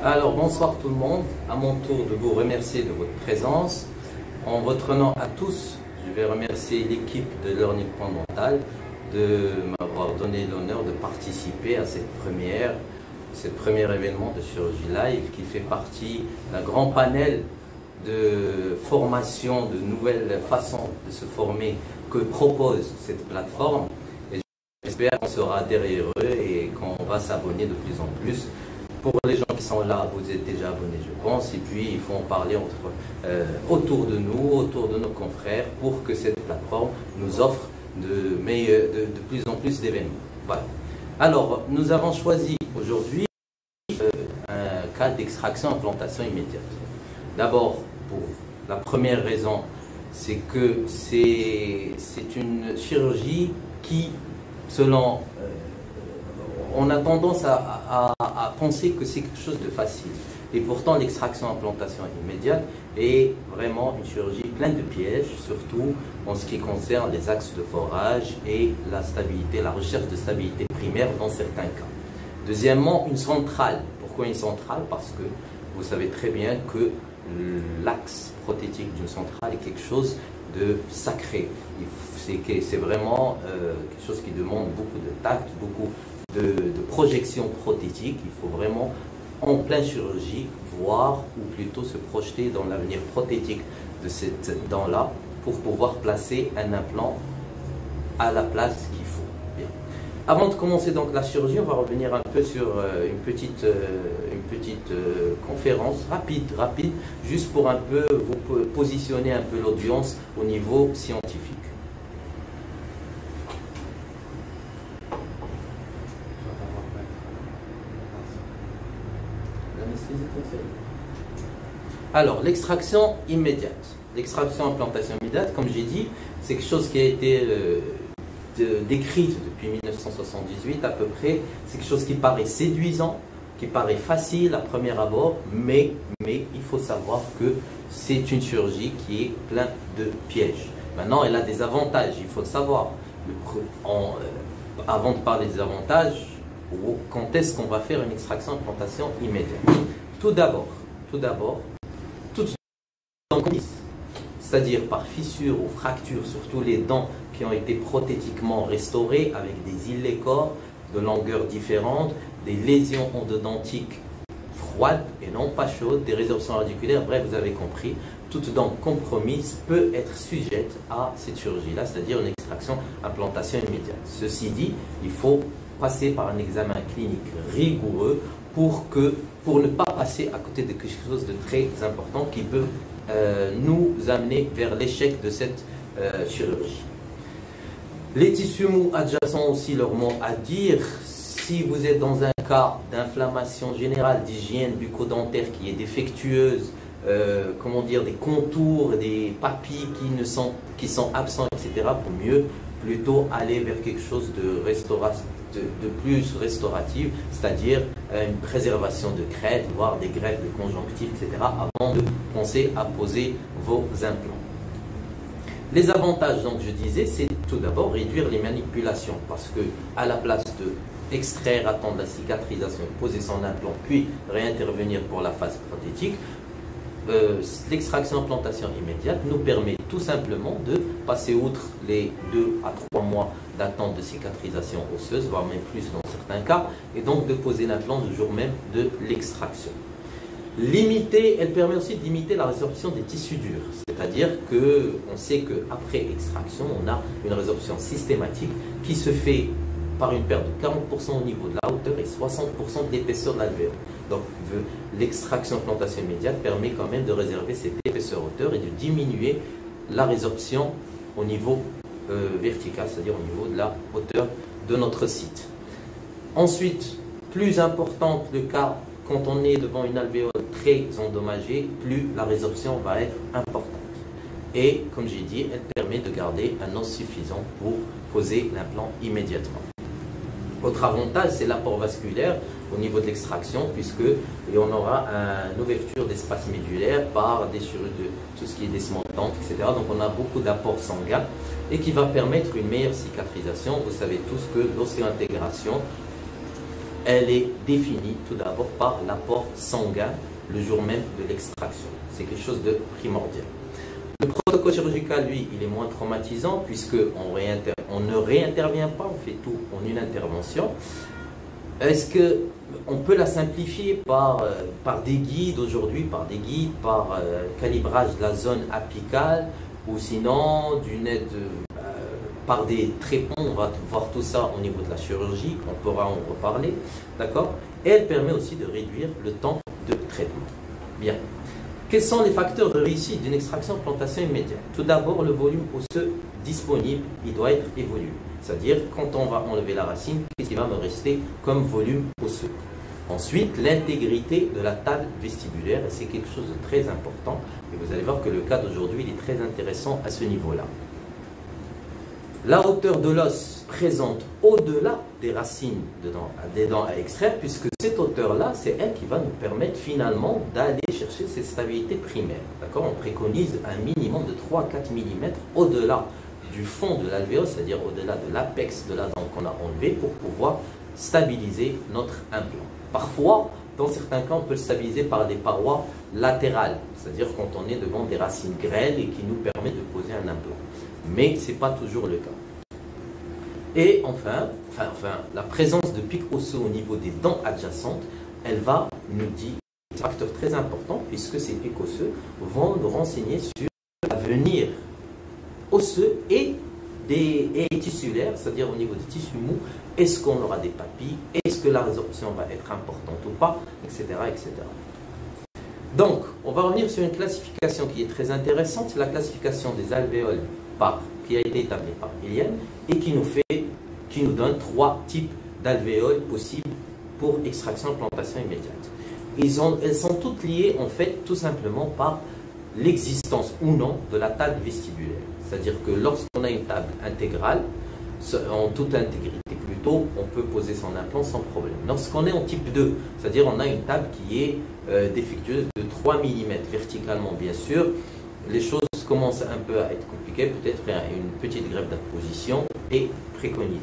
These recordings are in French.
Alors bonsoir tout le monde, à mon tour de vous remercier de votre présence. En votre nom à tous, je vais remercier l'équipe de Learning Point Dental de m'avoir donné l'honneur de participer à ce premier événement de chirurgie live qui fait partie d'un grand panel de formation, de nouvelles façons de se former que propose cette plateforme. Et j'espère qu'on sera derrière eux et qu'on va s'abonner de plus en plus. Pour les gens qui sont là, vous êtes déjà abonnés, je pense, et puis il faut en parler autour de nous, autour de nos confrères, pour que cette plateforme nous offre de plus en plus d'événements. Voilà. Alors, nous avons choisi aujourd'hui un cas d'extraction-implantation immédiate. D'abord, pour la première raison, c'est que c'est une chirurgie qui, selon... on a tendance à penser que c'est quelque chose de facile. Et pourtant, l'extraction-implantation immédiate est vraiment une chirurgie pleine de pièges, surtout en ce qui concerne les axes de forage et la stabilité, la recherche de stabilité primaire dans certains cas. Deuxièmement, une centrale. Pourquoi une centrale? Parce que vous savez très bien que l'axe prothétique d'une centrale est quelque chose de sacré. C'est vraiment quelque chose qui demande beaucoup de tact, beaucoup de projection prothétique. Il faut vraiment, en pleine chirurgie, voir ou plutôt se projeter dans l'avenir prothétique de cette dent-là pour pouvoir placer un implant à la place qu'il faut. Bien. Avant de commencer donc la chirurgie, on va revenir un peu sur une petite conférence rapide, juste pour un peu vous positionner un peu l'audience au niveau scientifique. Alors, l'extraction immédiate. L'extraction-implantation immédiate, comme j'ai dit, c'est quelque chose qui a été décrite depuis 1978 à peu près. C'est quelque chose qui paraît séduisant, qui paraît facile à premier abord, mais il faut savoir que c'est une chirurgie qui est pleine de pièges. Maintenant, elle a des avantages, il faut le savoir. Avant de parler des avantages, quand est-ce qu'on va faire une extraction-implantation immédiate? Tout d'abord, toutes les dents, c'est-à-dire par fissure ou fracture, surtout les dents qui ont été prothétiquement restaurées avec des illécors de longueurs différentes, des lésions endodontiques froides et non pas chaudes, des résorptions radiculaires, bref, vous avez compris, toute dent compromise peut être sujette à cette chirurgie-là, c'est-à-dire une extraction-implantation immédiate. Ceci dit, il faut passer par un examen clinique rigoureux pour ne pas passer à côté de quelque chose de très important qui peut nous amener vers l'échec de cette chirurgie. Les tissus mous adjacents aussi leur mot à dire. Si vous êtes dans un cas d'inflammation générale, d'hygiène bucco-dentaire qui est défectueuse, comment dire, des contours, des papilles qui sont absents, etc., pour mieux plutôt aller vers quelque chose de plus restauratif, c'est-à-dire une préservation de crête, voire des greffes de conjonctives, etc., avant de penser à poser vos implants. Les avantages, donc je disais, c'est tout d'abord réduire les manipulations, parce que à la place de extraire, attendre la cicatrisation, poser son implant, puis réintervenir pour la phase prothétique, l'extraction-implantation immédiate nous permet tout simplement de passer outre les 2 à 3 mois d'attente de cicatrisation osseuse, voire même plus dans certains cas, et donc de poser l'implant le jour même de l'extraction. Elle permet aussi de limiter la résorption des tissus durs, c'est-à-dire qu'on sait qu'après extraction, on a une résorption systématique qui se fait par une perte de 40% au niveau de la hauteur et 60% de l'épaisseur de l'alvéole. Donc l'extraction-implantation immédiate permet quand même de réserver cette épaisseur-hauteur et de diminuer la résorption au niveau vertical, c'est-à-dire au niveau de la hauteur de notre site. Ensuite, plus importante le cas quand on est devant une alvéole très endommagée, plus la résorption va être importante. Et comme j'ai dit, elle permet de garder un os suffisant pour poser l'implant immédiatement. Autre avantage, c'est l'apport vasculaire au niveau de l'extraction, puisque on aura une ouverture d'espace médulaire par des chirurgies de tout ce qui est descendante, etc. Donc on a beaucoup d'apports sanguins et qui va permettre une meilleure cicatrisation. Vous savez tous que l'osséo-intégration, elle est définie tout d'abord d'abord par l'apport sanguin le jour même de l'extraction. C'est quelque chose de primordial. Le protocole chirurgical, lui, il est moins traumatisant puisqu'on ne réintervient pas, on fait tout en une intervention. Est-ce qu'on peut la simplifier par des guides aujourd'hui, par calibrage de la zone apicale, ou sinon d'une aide par des tréponds? On va voir tout ça au niveau de la chirurgie, on pourra en reparler, d'accord? Et elle permet aussi de réduire le temps de traitement. Bien. Quels sont les facteurs de réussite d'une extraction plantation immédiate? Tout d'abord, le volume osseux disponible, il doit être évolu. C'est-à-dire, quand on va enlever la racine, qu'est-ce qui va me rester comme volume osseux? Ensuite, l'intégrité de la table vestibulaire, et c'est quelque chose de très important. Et vous allez voir que le cas d'aujourd'hui, il est très intéressant à ce niveau-là. La hauteur de l'os présente au-delà des racines des dents à extraire, puisque cette hauteur-là, c'est elle qui va nous permettre finalement d'aller chercher cette stabilité primaire. D'accord? On préconise un minimum de 3 à 4 mm au-delà du fond de l'alvéole, c'est-à-dire au-delà de l'apex de la dent qu'on a enlevé pour pouvoir stabiliser notre implant. Parfois, dans certains cas, on peut le stabiliser par des parois latérales, c'est-à-dire quand on est devant des racines grêles et qui nous permet de poser un implant. Mais ce n'est pas toujours le cas. Et enfin, la présence de pics osseux au niveau des dents adjacentes, elle va nous dire un facteur très important puisque ces pics osseux vont nous renseigner sur l'avenir osseux et tissulaire, c'est-à-dire au niveau des tissus mous, est-ce qu'on aura des papilles, est-ce que la résorption va être importante ou pas, etc., etc. Donc, on va revenir sur une classification qui est très intéressante, c'est la classification des alvéoles qui a été établie par Eliane et qui nous donne 3 types d'alvéoles possibles pour extraction et plantation immédiate. Elles sont toutes liées en fait tout simplement par l'existence ou non de la table vestibulaire. C'est-à-dire que lorsqu'on a une table intégrale, en toute intégrité plutôt, on peut poser son implant sans problème. Lorsqu'on est en type 2, c'est-à-dire on a une table qui est défectueuse de 3 mm verticalement bien sûr, les choses commencent un peu à être compliquées, peut-être une petite greffe d'apposition est préconisée.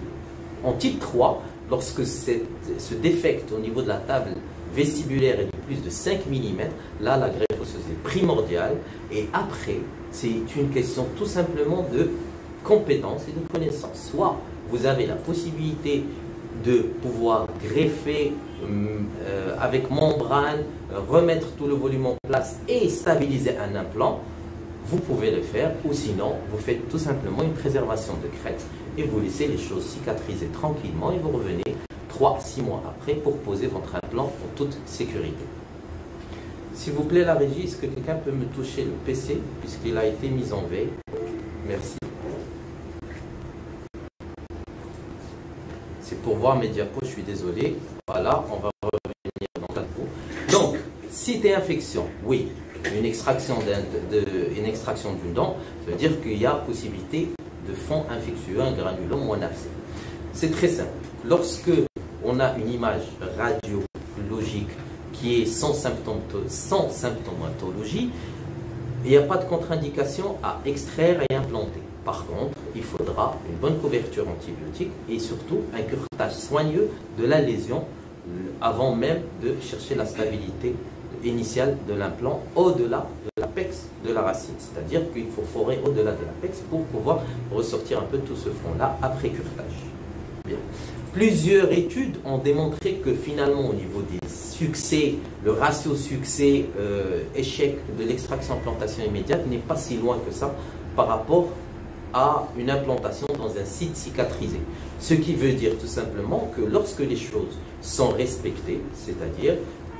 En type 3, lorsque ce défecte au niveau de la table vestibulaire est de plus de 5 mm, là la greffe osseuse est primordiale et après c'est une question tout simplement de compétence et de connaissance. Soit vous avez la possibilité de pouvoir greffer avec membrane, remettre tout le volume en place et stabiliser un implant, vous pouvez le faire, ou sinon vous faites tout simplement une préservation de crête et vous laissez les choses cicatriser tranquillement et vous revenez 3 à 6 mois après pour poser votre implant en toute sécurité. S'il vous plaît la régie, est-ce que quelqu'un peut me toucher le PC puisqu'il a été mis en veille? Merci. C'est pour voir mes diapos, je suis désolé. Voilà, on va revenir dans la peau. Donc, si tu es infection, oui, une extraction d'une dent, ça veut dire qu'il y a possibilité de fond infectieux, un granulome ou un abcès. C'est très simple. Lorsque on a une image radiologique qui est sans symptomatologie, il n'y a pas de contre-indication à extraire et implanter. Par contre, il faudra une bonne couverture antibiotique et surtout un curetage soigneux de la lésion avant même de chercher la stabilité initiale de l'implant au-delà de l'apex de la racine. C'est-à-dire qu'il faut forer au-delà de l'apex pour pouvoir ressortir un peu tout ce front-là après curetage. Bien. Plusieurs études ont démontré que finalement au niveau des succès, le ratio succès-échec de l'extraction-implantation immédiate n'est pas si loin que ça par rapport à une implantation dans un site cicatrisé. Ce qui veut dire tout simplement que lorsque les choses sont respectées, c'est-à-dire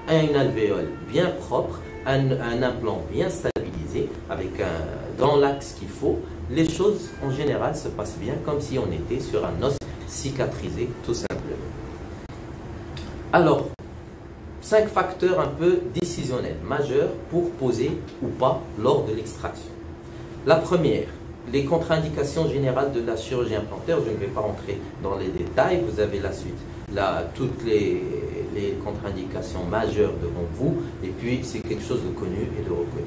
une alvéole bien propre, un implant bien stabilisé, avec dans l'axe qu'il faut, les choses en général se passent bien comme si on était sur un os cicatrisé tout simplement. Alors, 5 facteurs un peu décisionnels, majeurs pour poser ou pas lors de l'extraction. La première, les contre-indications générales de la chirurgie implantaire, je ne vais pas rentrer dans les détails, vous avez la suite, toutes les contre-indications majeures devant vous, et puis c'est quelque chose de connu et de reconnu.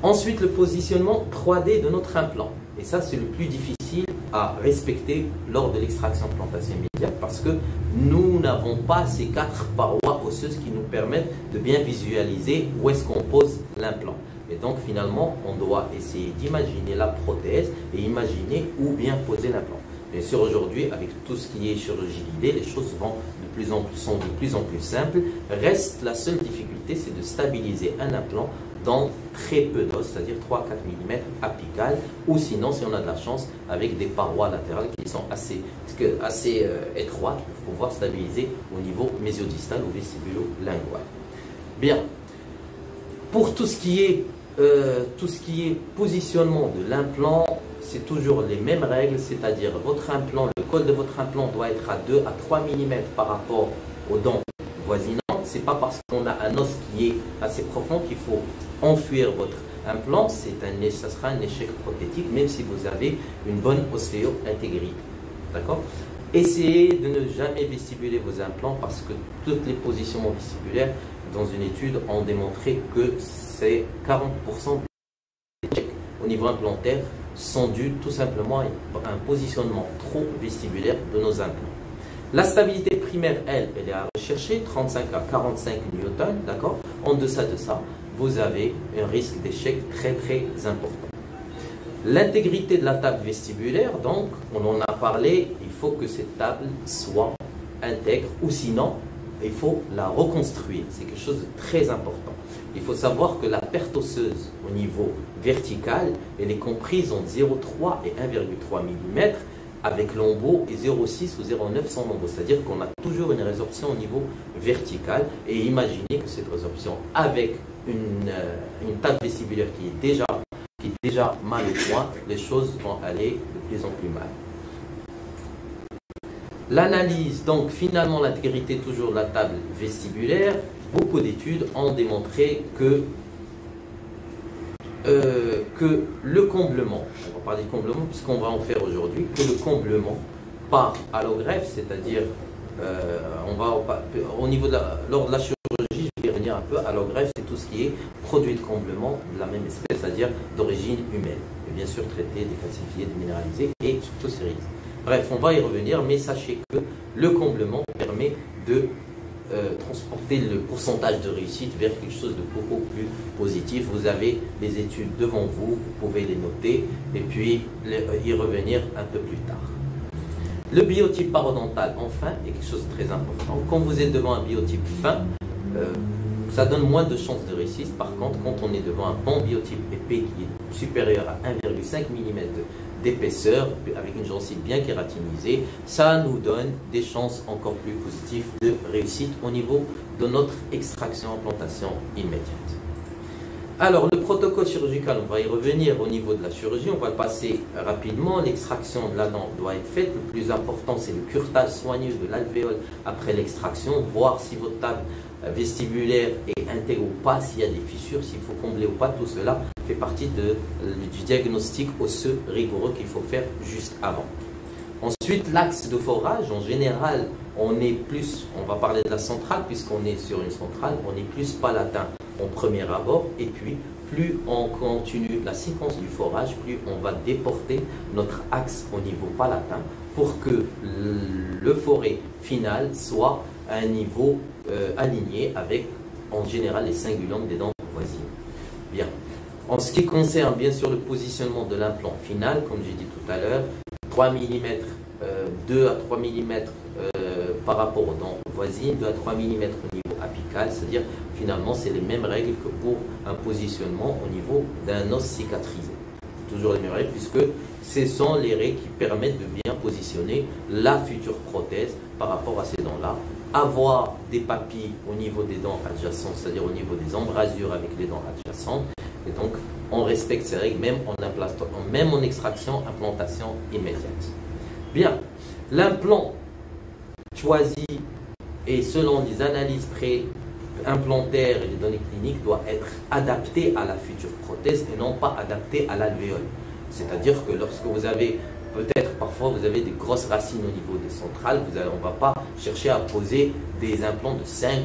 Ensuite, le positionnement 3D de notre implant, et ça c'est le plus difficile à respecter lors de l'extraction plantation immédiate parce que nous n'avons pas ces 4 parois osseuses qui nous permettent de bien visualiser où est-ce qu'on pose l'implant. Et donc finalement, on doit essayer d'imaginer la prothèse et imaginer où bien poser l'implant. Bien sûr, aujourd'hui, avec tout ce qui est chirurgie guidée, les choses sont de plus en plus simples. Reste la seule difficulté, c'est de stabiliser un implant dans très peu d'os, c'est-à-dire 3-4 mm apical, ou sinon, si on a de la chance, avec des parois latérales qui sont assez étroites pour pouvoir stabiliser au niveau mésodistal ou vestibulo-lingual. Bien, pour tout ce qui est positionnement de l'implant, c'est toujours les mêmes règles, c'est-à-dire votre implant, le col de votre implant doit être à 2 à 3 mm par rapport aux dents voisinantes. Ce n'est pas parce qu'on a un os qui est assez profond qu'il faut enfuir votre implant. Ça sera un échec prothétique, même si vous avez une bonne ostéo-intégrité. D'accord? Essayez de ne jamais vestibuler vos implants parce que toutes les positionnements vestibulaires dans une étude ont démontré que c'est 40% des échecs au niveau implantaire sont dus tout simplement à un positionnement trop vestibulaire de nos implants. La stabilité primaire, elle est à rechercher, 35 à 45 newtons, d'accord? En deçà de ça, vous avez un risque d'échec très important. L'intégrité de la table vestibulaire, donc, on en a parlé, il faut que cette table soit intègre ou sinon, il faut la reconstruire. C'est quelque chose de très important. Il faut savoir que la perte osseuse au niveau vertical, elle est comprise entre 0,3 et 1,3 mm avec l'embout et 0,6 ou 0,9 sans l'embout. C'est-à-dire qu'on a toujours une résorption au niveau vertical. Et imaginez que cette résorption avec une table vestibulaire qui est déjà mal au point, les choses vont aller de plus en plus mal. L'analyse, donc finalement l'intégrité toujours de la table vestibulaire, beaucoup d'études ont démontré que le comblement, on va parler de comblement puisqu'on va en faire aujourd'hui, que le comblement par allogreffe, c'est-à-dire au niveau lors de la chirurgie, je vais revenir un peu, allogreffe c'est tout ce qui est produit de comblement de la même espèce, c'est-à-dire d'origine humaine, et bien sûr traité, décalcifié, déminéralisé et surtout stérilisé. Bref, on va y revenir, mais sachez que le comblement permet de transporter le pourcentage de réussite vers quelque chose de beaucoup plus positif. Vous avez les études devant vous, vous pouvez les noter et puis y revenir un peu plus tard. Le biotype parodontal, enfin, est quelque chose de très important. Quand vous êtes devant un biotype fin, ça donne moins de chances de réussite. Par contre, quand on est devant un bon biotype épais qui est supérieur à 1,5 mm d'épaisseur, avec une gencive bien kératinisée, ça nous donne des chances encore plus positives de réussite au niveau de notre extraction implantation immédiate. Alors, le protocole chirurgical, on va y revenir au niveau de la chirurgie, on va le passer rapidement. L'extraction de la dent doit être faite. Le plus important, c'est le curetage soigneux de l'alvéole après l'extraction, voir si votre table vestibulaire est intègre ou pas, s'il y a des fissures, s'il faut combler ou pas. Tout cela fait partie du diagnostic osseux rigoureux qu'il faut faire juste avant. Ensuite, l'axe de forage, en général, on va parler de la centrale puisqu'on est sur une centrale, on est plus palatin en premier abord, et puis plus on continue la séquence du forage, plus on va déporter notre axe au niveau palatin pour que le forêt final soit à un niveau aligné avec en général les cingulums des dents voisines. Bien. En ce qui concerne bien sûr le positionnement de l'implant final, comme j'ai dit tout à l'heure, 3 mm, 2 à 3 mm par rapport aux dents voisines, 2 à 3 mm au niveau apical, c'est-à-dire finalement c'est les mêmes règles que pour un positionnement au niveau d'un os cicatrisé. Toujours les mêmes règles puisque ce sont les règles qui permettent de bien positionner la future prothèse par rapport à ces dents-là. Avoir des papilles au niveau des dents adjacentes, c'est-à-dire au niveau des embrasures avec les dents adjacentes. Et donc, on respecte ces règles même en extraction, implantation immédiate. Bien, l'implant choisi et selon les analyses pré-implantaires et les données cliniques doit être adapté à la future prothèse et non pas adapté à l'alvéole. C'est-à-dire que lorsque vous avez peut-être parfois vous avez des grosses racines au niveau des centrales, on ne va pas chercher à poser des implants de 5-6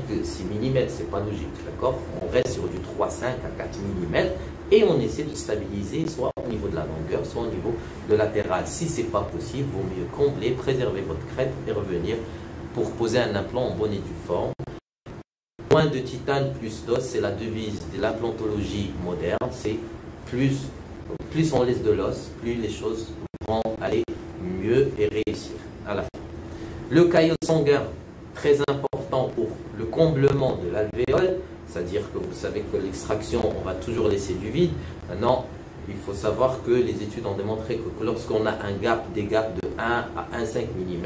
mm, c'est pas logique, d'accord? On reste sur du 3-5 à 4 mm et on essaie de stabiliser soit au niveau de la longueur, soit au niveau de latéral. Si ce n'est pas possible, il vaut mieux combler, préserver votre crête et revenir pour poser un implant en bonne et due forme. Moins de titane, plus d'os, c'est la devise de l'implantologie moderne. C'est plus on laisse de l'os, plus les choses vont aller mieux et réussir à la fin. Le caillot sanguin, très important pour le comblement de l'alvéole, c'est-à-dire que vous savez que l'extraction, on va toujours laisser du vide. Maintenant, il faut savoir que les études ont démontré que lorsqu'on a des gaps de 1 à 1,5 mm,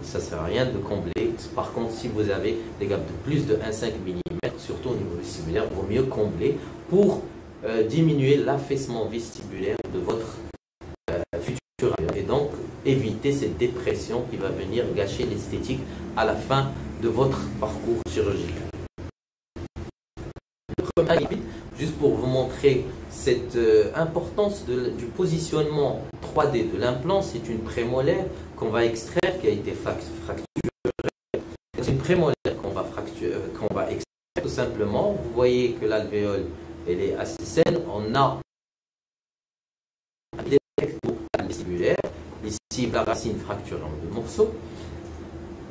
ça ne sert à rien de combler. Par contre, si vous avez des gaps de plus de 1,5 mm, surtout au niveau vestibulaire, il vaut mieux combler pour diminuer l'affaissement vestibulaire de votre futur alvéole. Et donc, éviter cette dépression qui va venir gâcher l'esthétique à la fin de votre parcours chirurgical. Juste pour vous montrer cette importance du positionnement 3D de l'implant, c'est une prémolaire qu'on va extraire qui a été fracturée. C'est une prémolaire qu'on va extraire tout simplement. Vous voyez que l'alvéole elle est assez saine. On a un défect vestibulaire. Ici, la racine fracturée en 2 morceaux.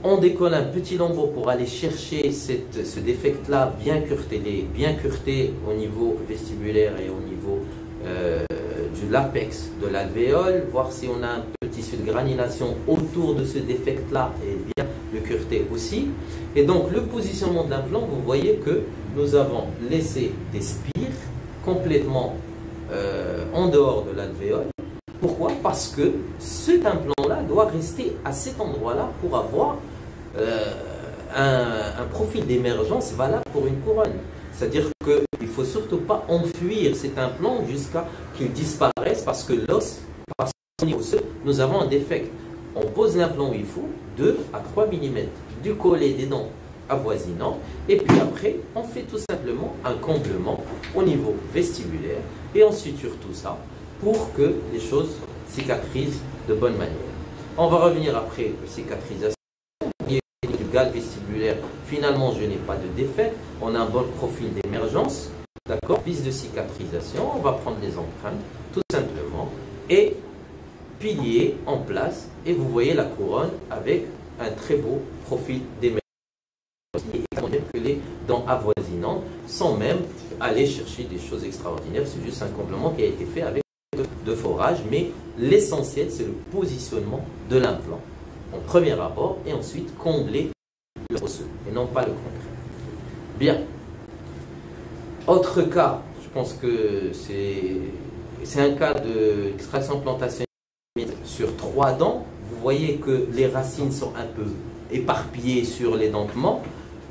On décolle un petit lambeau pour aller chercher ce défect-là bien cureté au niveau vestibulaire et au niveau de l'apex de l'alvéole, voir si on a un petit tissu de granulation autour de ce défect-là et bien le cureté aussi. Et donc le positionnement de l'implant, vous voyez que nous avons laissé des spires complètement en dehors de l'alvéole. Pourquoi? Parce que cet implant-là doit rester à cet endroit-là pour avoir un profil d'émergence valable pour une couronne. C'est-à-dire qu'il ne faut surtout pas enfuir cet implant jusqu'à qu'il disparaisse parce que l'os, nous avons un défect. On pose l'implant où il faut, 2 à 3 mm, du collet des dents avoisinants, et puis après, on fait tout simplement un comblement au niveau vestibulaire et on suture tout ça pour que les choses cicatrisent de bonne manière. On va revenir après cicatrisation. Du gal vestibulaire, finalement je n'ai pas de défait, on a un bon profil d'émergence, d'accord, vis de cicatrisation, on va prendre les empreintes tout simplement et pilier en place et vous voyez la couronne avec un très beau profil d'émergence que les dents avoisinantes sans même aller chercher des choses extraordinaires, c'est juste un complément qui a été fait avec de forage, mais l'essentiel c'est le positionnement de l'implant en premier abord et ensuite combler le osseux et non pas le concret. Bien. Autre cas, je pense que c'est un cas d'extraction plantation sur 3 dents. Vous voyez que les racines sont un peu éparpillées sur l'édentement.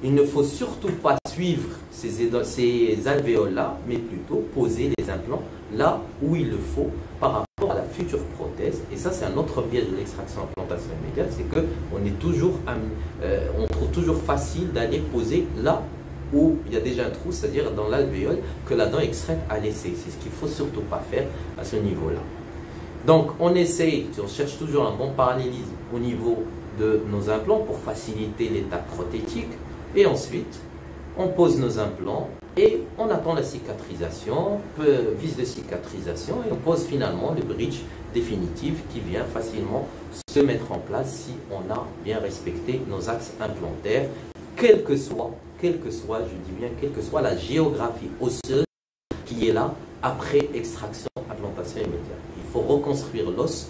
Il ne faut surtout pas suivre ces alvéoles-là, mais plutôt poser les implants là où il le faut par rapport à la future prothèse. Et ça, c'est un autre biais de l'extraction implantation immédiate, c'est qu'on trouve toujours facile d'aller poser là où il y a déjà un trou, c'est-à-dire dans l'alvéole que la dent extraite a laissé. C'est ce qu'il ne faut surtout pas faire à ce niveau-là. Donc, on cherche toujours un bon parallélisme au niveau de nos implants pour faciliter l'état prothétique. Et ensuite, on pose nos implants et on attend la cicatrisation, vis de cicatrisation, et on pose finalement le bridge définitif qui vient facilement se mettre en place si on a bien respecté nos axes implantaires, quelle que soit, je dis bien, quelle que soit la géographie osseuse qui est là après extraction, implantation immédiate. Il faut reconstruire l'os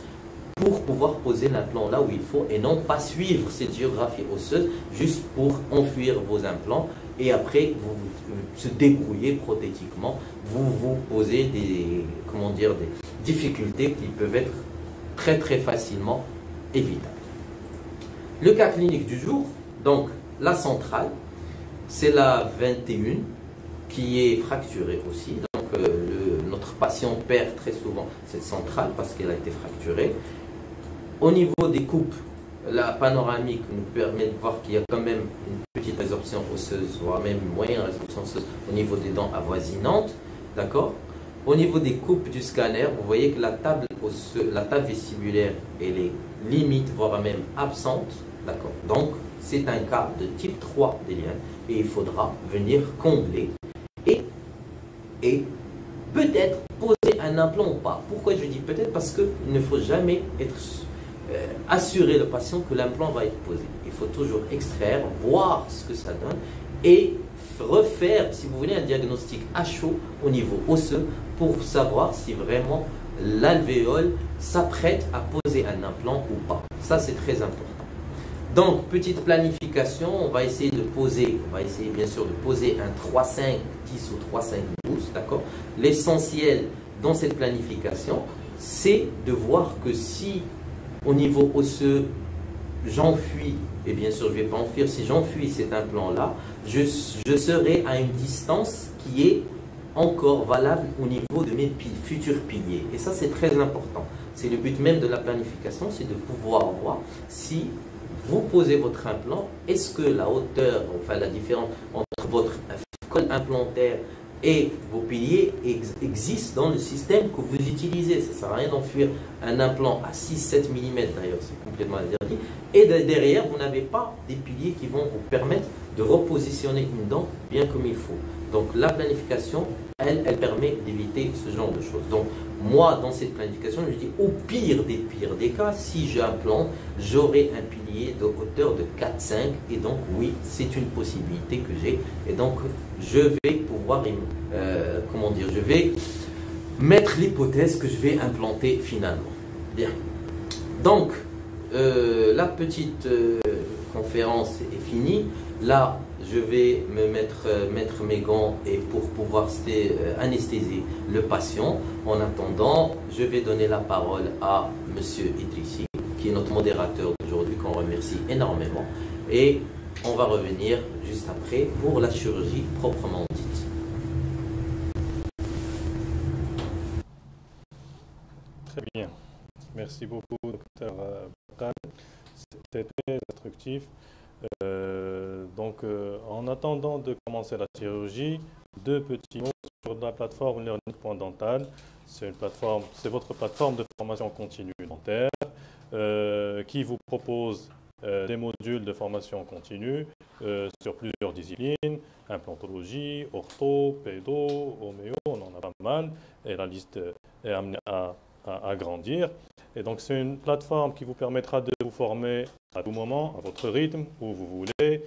pour pouvoir poser l'implant là où il faut et non pas suivre cette géographie osseuse juste pour enfuir vos implants et après vous se débrouiller prothétiquement, vous posez des difficultés qui peuvent être très très facilement évitables. Le cas clinique du jour, donc la centrale, c'est la 21 qui est fracturée aussi. Donc notre patient perd très souvent cette centrale parce qu'elle a été fracturée. Au niveau des coupes, la panoramique nous permet de voir qu'il y a quand même une petite résorption osseuse, voire même une moyenne résorption osseuse au niveau des dents avoisinantes. D'accord? Au niveau des coupes du scanner, vous voyez que la table vestibulaire, elle est limite, voire même absente. D'accord? Donc, c'est un cas de type 3 des liens et il faudra venir combler et peut-être poser un un implant ou pas. Pourquoi je dis peut-être? Parce qu'il ne faut jamais être assurer le patient que l'implant va être posé. Il faut toujours extraire, voir ce que ça donne et refaire, si vous voulez, un diagnostic à chaud au niveau osseux pour savoir si vraiment l'alvéole s'apprête à poser un implant ou pas. Ça, c'est très important. Donc, petite planification, on va essayer bien sûr de poser un 3,5 10 ou 3,5 pouces, d'accord? L'essentiel dans cette planification, c'est de voir que si au niveau osseux, j'enfuis, et bien sûr je ne vais pas enfuir, si j'enfuis cet implant-là, je serai à une distance qui est encore valable au niveau de mes futurs piliers. Et ça, c'est très important. C'est le but même de la planification, c'est de pouvoir voir si vous posez votre implant, est-ce que la hauteur, enfin la différence entre votre col implantaire et vos piliers existent dans le système que vous utilisez. Ça ne sert à rien d'enfuir un implant à 6-7 mm, d'ailleurs c'est complètement interdit, et derrière vous n'avez pas des piliers qui vont vous permettre de repositionner une dent bien comme il faut. Donc la planification, elle permet d'éviter ce genre de choses. Donc moi, dans cette planification, je dis au pire des cas, si j'implante, j'aurai un pilier de hauteur de 4-5, et donc oui, c'est une possibilité que j'ai, et donc je vais pouvoir, je vais mettre l'hypothèse que je vais implanter finalement. Bien. Donc, la petite conférence est finie. Là, je vais me mettre mes gants et pour pouvoir anesthésier le patient. En attendant, je vais donner la parole à Monsieur Idrissi, qui est notre modérateur d'aujourd'hui, qu'on remercie énormément. Et on va revenir juste après pour la chirurgie proprement dite. Très bien. Merci beaucoup, docteur Bakran. C'était très instructif. En attendant de commencer la chirurgie, deux petits mots sur la plateforme Learning.dental. C'est votre plateforme de formation continue dentaire qui vous propose des modules de formation continue sur plusieurs disciplines, implantologie, ortho, pédo, homéo, on en a pas mal, et la liste est amenée à grandir. Et donc c'est une plateforme qui vous permettra de vous former à tout moment, à votre rythme, où vous voulez,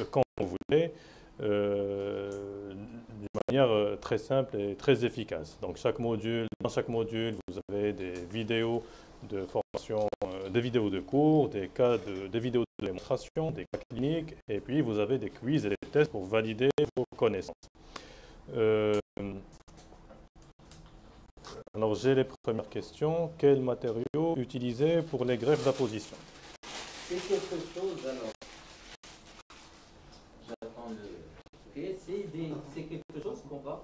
quand vous voulez, d'une manière très simple et très efficace. Donc dans chaque module, vous avez des vidéos de formation, des vidéos de cours, des vidéos de démonstration, des cas cliniques, et puis vous avez des quiz et des tests pour valider vos connaissances. Alors j'ai les premières questions. Quels matériaux utiliser pour les greffes d'apposition? C'est quelque chose, alors. J'attends le. Ok, c'est quelque chose qu'on va.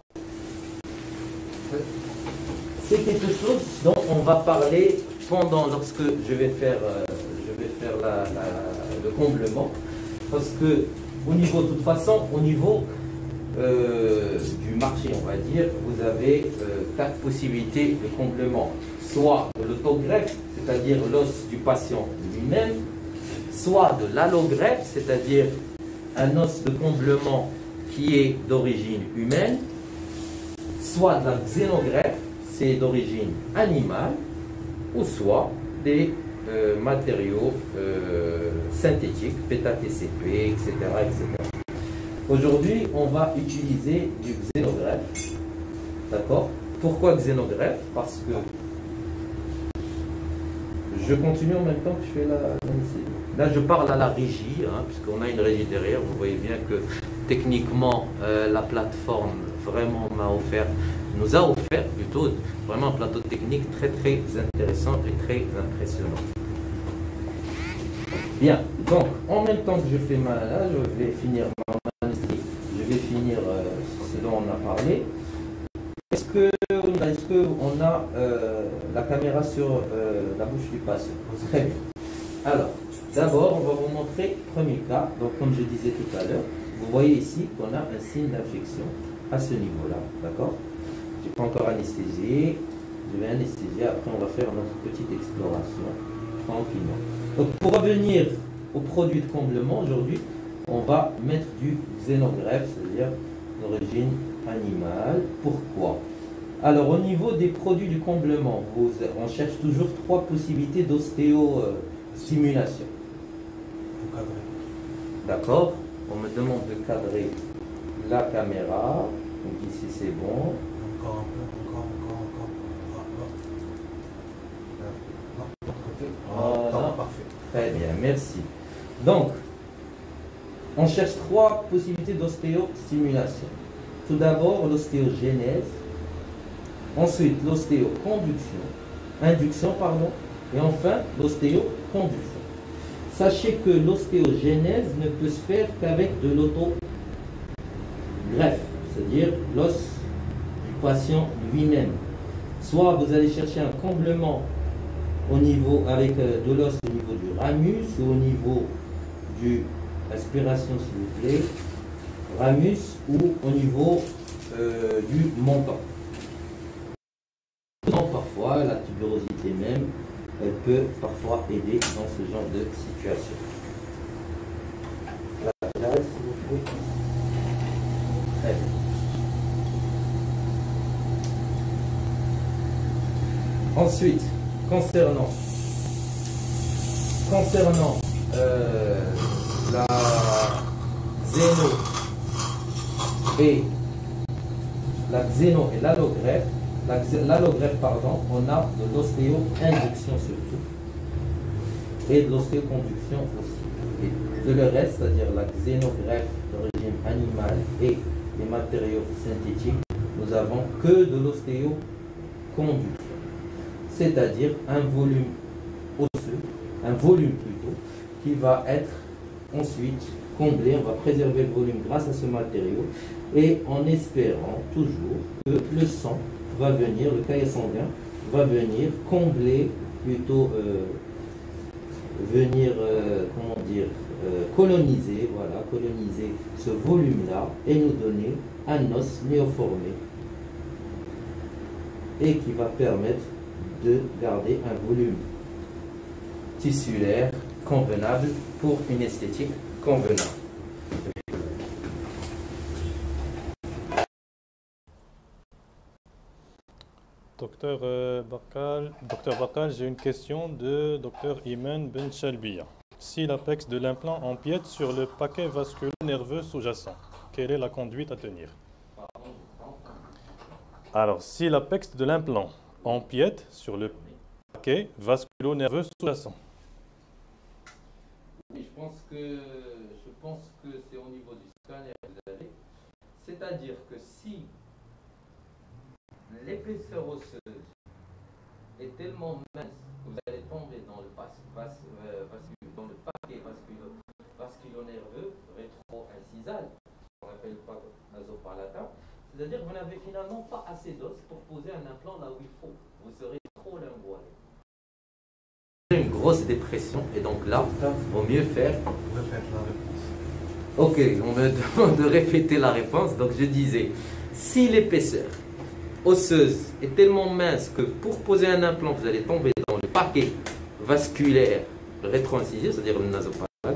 C'est quelque chose dont on va parler lorsque je vais faire le comblement. Parce que, de toute façon, au niveau du marché, on va dire, vous avez 4 possibilités de comblement. Soit de l'autogreffe, c'est-à-dire l'os du patient lui-même, soit de l'allogreffe, c'est-à-dire un os de comblement qui est d'origine humaine, soit de la xénogreffe, c'est d'origine animale, ou soit des matériaux synthétiques, bêta-TCP, etc., etc. Aujourd'hui, on va utiliser du xénogreffe. D'accord? Pourquoi xénogreffe? Parce que je continue en même temps que je fais l'anesthésie. Là, je parle à la régie, puisqu'on a une régie derrière. Vous voyez bien que techniquement, la plateforme vraiment nous a offert plutôt vraiment un plateau technique très très intéressant et très impressionnant. Bien, donc en même temps que je fais là, je vais finir ma anesthésie, je vais finir ce dont on a parlé. Est-ce qu'on a la caméra sur la bouche du patient? Très bien. Alors, d'abord, on va vous montrer le premier cas. Donc, comme je disais tout à l'heure, vous voyez ici qu'on a un signe d'infection à ce niveau-là. D'accord? Je n'ai pas encore anesthésié. Je vais anesthésier. Après, on va faire notre petite exploration tranquillement. Donc, pour revenir au produit de comblement, aujourd'hui, on va mettre du xénogreffe, c'est-à-dire d'origine animale. Pourquoi? Alors, au niveau des produits du comblement, on cherche toujours 3 possibilités d'ostéo-stimulation. D'accord? On me demande de cadrer la caméra. Donc ici, c'est bon. Encore un peu, encore. Voilà. Parfait. Très bien, merci. Donc, on cherche 3 possibilités d'ostéostimulation. Tout d'abord, l'ostéogénèse. Ensuite, induction, et enfin, l'ostéoconduction. Sachez que l'ostéogénèse ne peut se faire qu'avec de l'autogreffe, c'est-à-dire l'os du patient lui-même. Soit vous allez chercher un comblement avec de l'os au niveau du ramus ou au niveau du, aspiration s'il vous plaît, ramus ou au niveau du menton. Parfois, la tuberosité même, elle peut parfois aider dans ce genre de situation. Là, s'il vous plaît. Très bien. Ensuite, concernant la xéno et l'allogreffe, on a de l'ostéo-induction surtout et de l'ostéoconduction aussi. Et de le reste, c'est-à-dire la xénogreffe d'origine animale et les matériaux synthétiques, nous avons que de l'ostéoconduction, c'est-à-dire un volume osseux, qui va être ensuite comblé. On va préserver le volume grâce à ce matériau et en espérant toujours que le sang va venir, le cahier sanguin va venir combler, plutôt coloniser ce volume-là et nous donner un os néoformé et qui va permettre de garder un volume tissulaire convenable pour une esthétique convenable. Docteur Bakal, j'ai une question de Dr Iman Ben Chalbiya. Si l'apex de l'implant empiète sur le paquet vasculo-nerveux sous-jacent, quelle est la conduite à tenir? Alors, si l'apex de l'implant empiète sur le paquet vasculo-nerveux sous-jacent. Je pense que c'est au niveau du scanner, c'est-à-dire que si l'épaisseur osseuse est tellement mince que vous allez tomber dans le paquet vasculo-nerveux rétro-incisal, qu'on appelle pas nasopalatin, c'est-à-dire que vous n'avez finalement pas assez d'os pour poser un implant là où il faut. Vous serez trop lingual. Une grosse dépression et donc là, il vaut mieux faire. Répète la réponse. Ok, on me demande de répéter la réponse. Donc je disais, si l'épaisseur osseuse est tellement mince que pour poser un implant, vous allez tomber dans le paquet vasculaire rétro-incisif, c'est-à-dire le nasopalatin,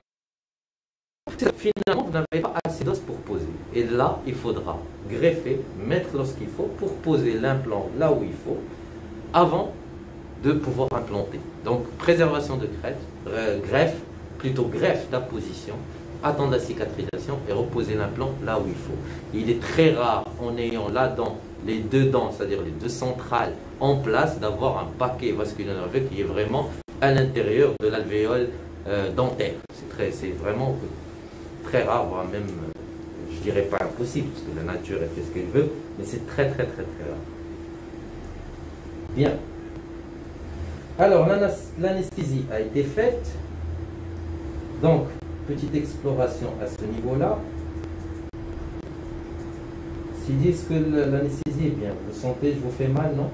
finalement vous n'avez pas assez d'os pour poser. Et là, il faudra greffer, mettre l'os qu'il faut pour poser l'implant là où il faut, avant de pouvoir implanter. Donc préservation de greffe d'apposition, attendre la cicatrisation et reposer l'implant là où il faut. Il est très rare, en ayant la dent, les deux dents, c'est-à-dire les deux centrales en place, d'avoir un paquet vasculaire nerveux qui est vraiment à l'intérieur de l'alvéole dentaire. C'est vraiment très rare, voire même, je dirais pas impossible, parce que la nature elle fait ce qu'elle veut, mais c'est très rare. Bien. Alors, l'anesthésie a été faite. Donc, petite exploration à ce niveau-là. S'ils disent que l'anesthésie est bien, vous sentez, je vous fais mal, non?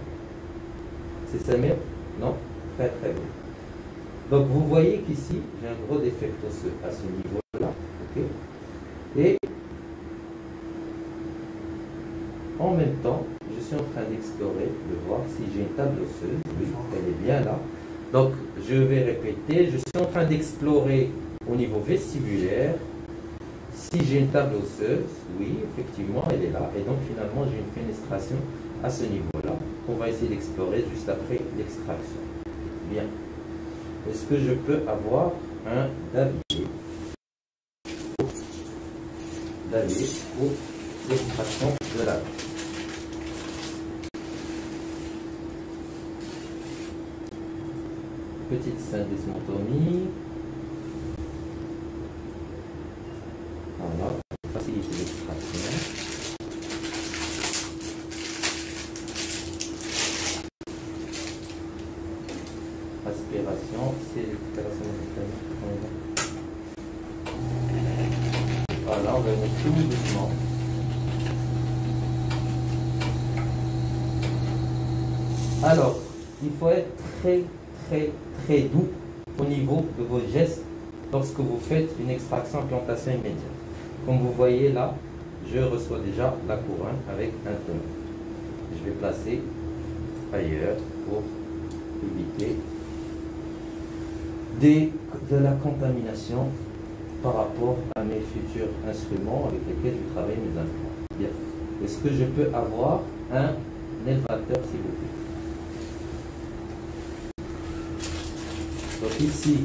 C'est ça mieux? Non? Très bien. Donc, vous voyez qu'ici, j'ai un gros défect osseux à ce niveau-là. Okay. Et en même temps, je suis en train d'explorer, de voir si j'ai une table osseuse. Oui, elle est bien là. Donc, je vais répéter. Je suis en train d'explorer au niveau vestibulaire. Si j'ai une table osseuse, oui, effectivement, elle est là. Et donc, finalement, j'ai une fenestration à ce niveau-là. qu'on va essayer d'explorer juste après l'extraction. Bien. Est-ce que je peux avoir un Davier pour l'extraction de la graisse? Petite syndesmotomie. Voilà, pour faciliter l'extraction. Aspiration, c'est l'expiration de. Voilà, on va mettre tout doucement. Alors, il faut être très doux au niveau de vos gestes lorsque vous faites une extraction implantation immédiate. Comme vous voyez là, je reçois déjà la couronne avec un tenant. Je vais placer ailleurs pour éviter de la contamination par rapport à mes futurs instruments avec lesquels je travaille mes implants. Bien. Est-ce que je peux avoir un élevateur, s'il vous plaît? Donc ici,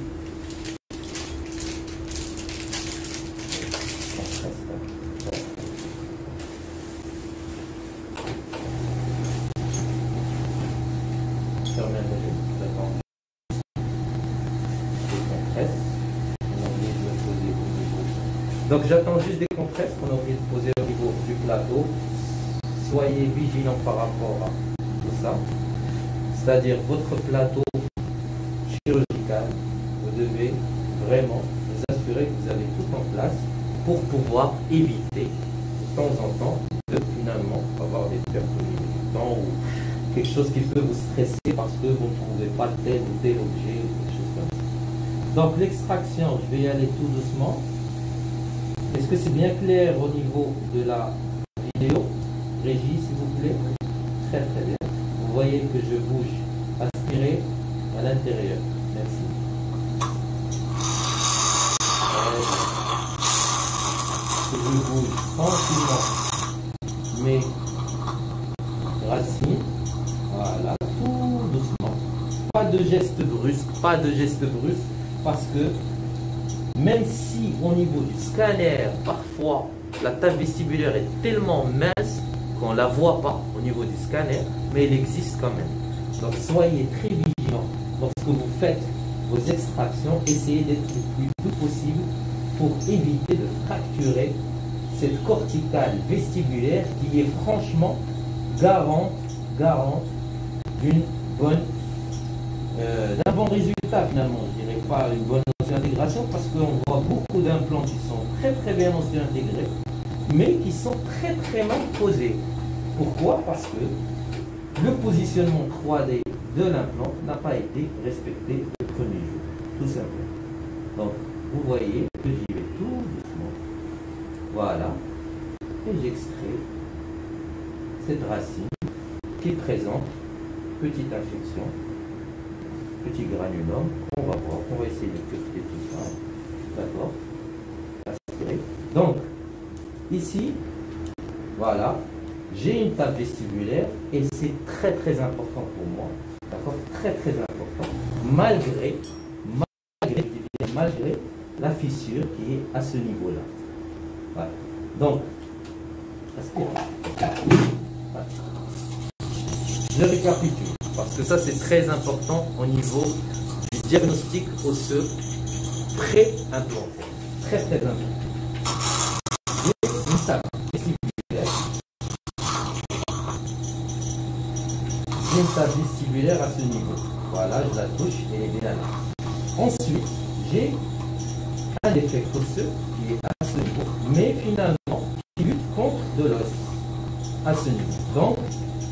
donc j'attends juste des compresses qu'on a oublié de poser au niveau du plateau. Soyez vigilants par rapport à tout ça. C'est-à-dire votre plateau chirurgical, vous devez vraiment vous assurer que vous avez tout en place pour pouvoir éviter de temps en temps de finalement avoir des pertes au niveau du temps ou quelque chose qui peut vous stresser parce que vous ne trouvez pas tel ou tel objet ou quelque chose comme ça. Donc l'extraction, je vais y aller tout doucement. Est-ce que c'est bien clair au niveau de la vidéo? Régie, s'il vous plaît. Très bien. Vous voyez que je bouge, aspirer à l'intérieur. Merci. Que je bouge tranquillement mes racines. Voilà, tout doucement. Pas de geste brusque, parce que même si au niveau du scanner, parfois, la table vestibulaire est tellement mince qu'on ne la voit pas au niveau du scanner, mais elle existe quand même. Donc soyez très vigilants lorsque vous faites vos extractions, essayez d'être le plus doux possible pour éviter de fracturer cette corticale vestibulaire qui est franchement garante d'un bon résultat finalement. Je dirais pas une bonne intégration parce qu'on voit beaucoup d'implants qui sont très bien intégrés mais qui sont très mal posés. Pourquoi? Parce que le positionnement 3D de l'implant n'a pas été respecté le premier jour, tout simplement. Donc vous voyez que j'y vais tout doucement, voilà, et j'extrais cette racine qui présente petite infection, petit granulome. On va voir, on va essayer de curter tout ça, d'accord, aspirer. Donc ici, voilà, j'ai une table vestibulaire et c'est très important pour moi, d'accord, très important, malgré la fissure qui est à ce niveau-là. Voilà. Donc, je récapitule, parce que ça c'est très important au niveau du diagnostic osseux pré-implanté. Très important. J'ai une table vestibulaire. J'ai une table vestibulaire à ce niveau. Voilà, je la touche et elle est bien là. Ensuite, j'ai un défect osseux qui est à ce niveau, mais finalement qui lutte contre de l'os à ce niveau. Donc,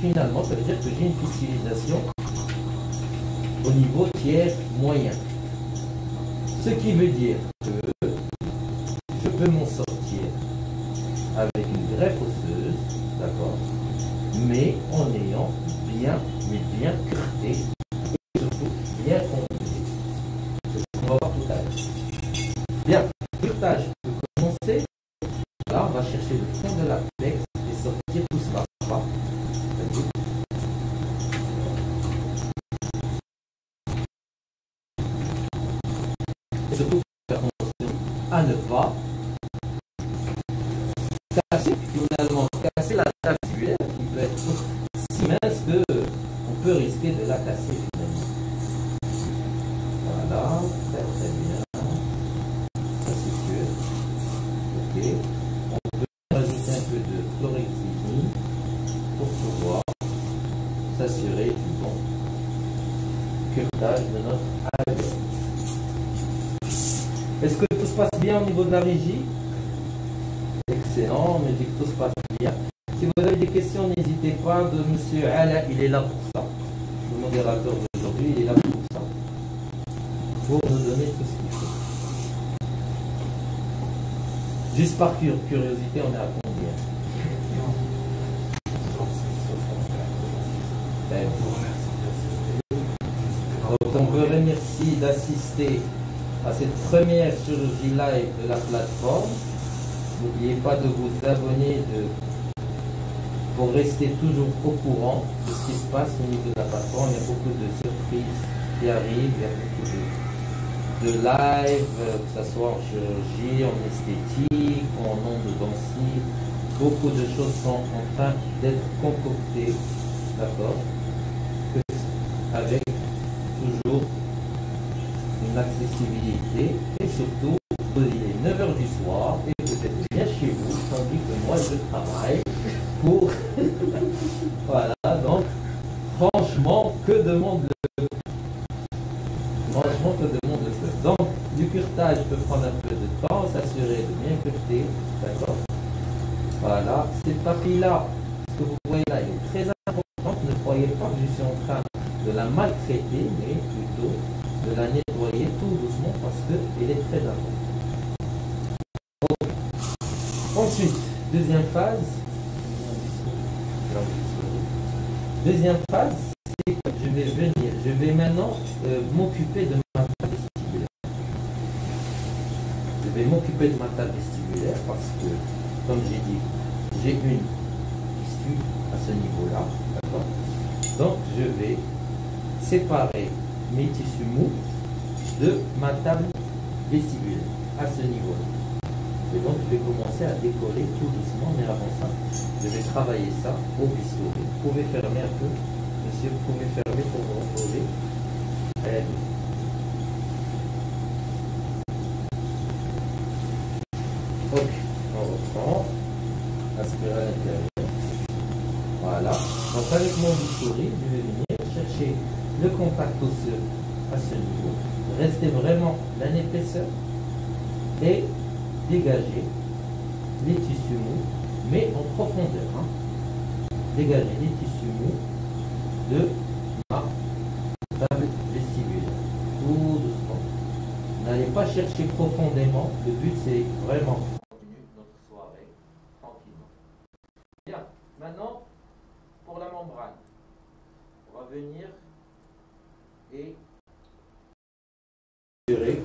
finalement, ça veut dire que j'ai une fissurisation au niveau tiers moyen. Ce qui veut dire que je peux m'en sortir avec une greffe osseuse, d'accord, mais en ayant bien curté et surtout bien comblé. On va voir tout à l'heure. Bien, le curtage peut commencer. Là, on va chercher le fond de la flex et sortir tout cela. Et surtout, faire attention à ne pas casser, finalement, casser la table tubulaire qui peut être si mince qu'on peut risquer de la casser. Voilà, très très bien. Ça c'est sûr. Ok. On peut rajouter un peu de chlorhexidine pour pouvoir s'assurer du bon curtage de notre alvéole. Est-ce que tout se passe bien au niveau de la régie? Excellent, on me dit que tout se passe bien. Si vous avez des questions, n'hésitez pas. De Monsieur Ala, il est là pour ça. Le modérateur d'aujourd'hui, il est là pour ça. Pour nous donner tout ce qu'il faut. Juste par curiosité, on est à combien? Donc on vous remercie d'assister à cette première chirurgie live de la plateforme. N'oubliez pas de vous abonner pour rester toujours au courant de ce qui se passe au niveau de la plateforme. Il y a beaucoup de surprises qui arrivent, il y a beaucoup de live, que ce soit en chirurgie, en esthétique, en ondes densives. Beaucoup de choses sont en train d'être concoctées, d'accord, avec toujours une accessibilité et surtout il est 9 h du soir et vous êtes bien chez vous, tandis que moi je travaille pour voilà, donc franchement que demande le peuple. Donc du curtage peut prendre un peu de temps, s'assurer de bien curter, d'accord. Voilà, cette partie là que vous voyez là est très importante. Ne croyez pas que je suis en train de la maltraiter, mais plutôt de la nettoyer tout doucement parce qu'elle est très importante. Ensuite, deuxième phase, c'est que je vais maintenant m'occuper de ma table vestibulaire. Je vais m'occuper de ma table vestibulaire parce que, comme j'ai dit, j'ai une fistule à ce niveau-là, d'accord. Donc, je vais séparer mes tissus mous de ma table vestibulaire à ce niveau-là. Et donc, je vais commencer à décoller tout doucement, mais avant ça, je vais travailler ça au bistouri. Vous pouvez fermer un peu, monsieur, vous pouvez fermer pour vous reposer. Très bien. Ok, on reprend. Aspirer à l'intérieur. Voilà. Donc, avec mon bistouri, je vais venir chercher le contact osseux à ce niveau. Restez vraiment dans l'épaisseur et dégager les tissus mous, mais en profondeur. Hein. Dégager les tissus mous de ma table vestibulaire. Tout doucement. N'allez pas chercher profondément. Le but, c'est vraiment continuer notre soirée tranquillement. Bien. Maintenant, pour la membrane, on va venir et mesurer.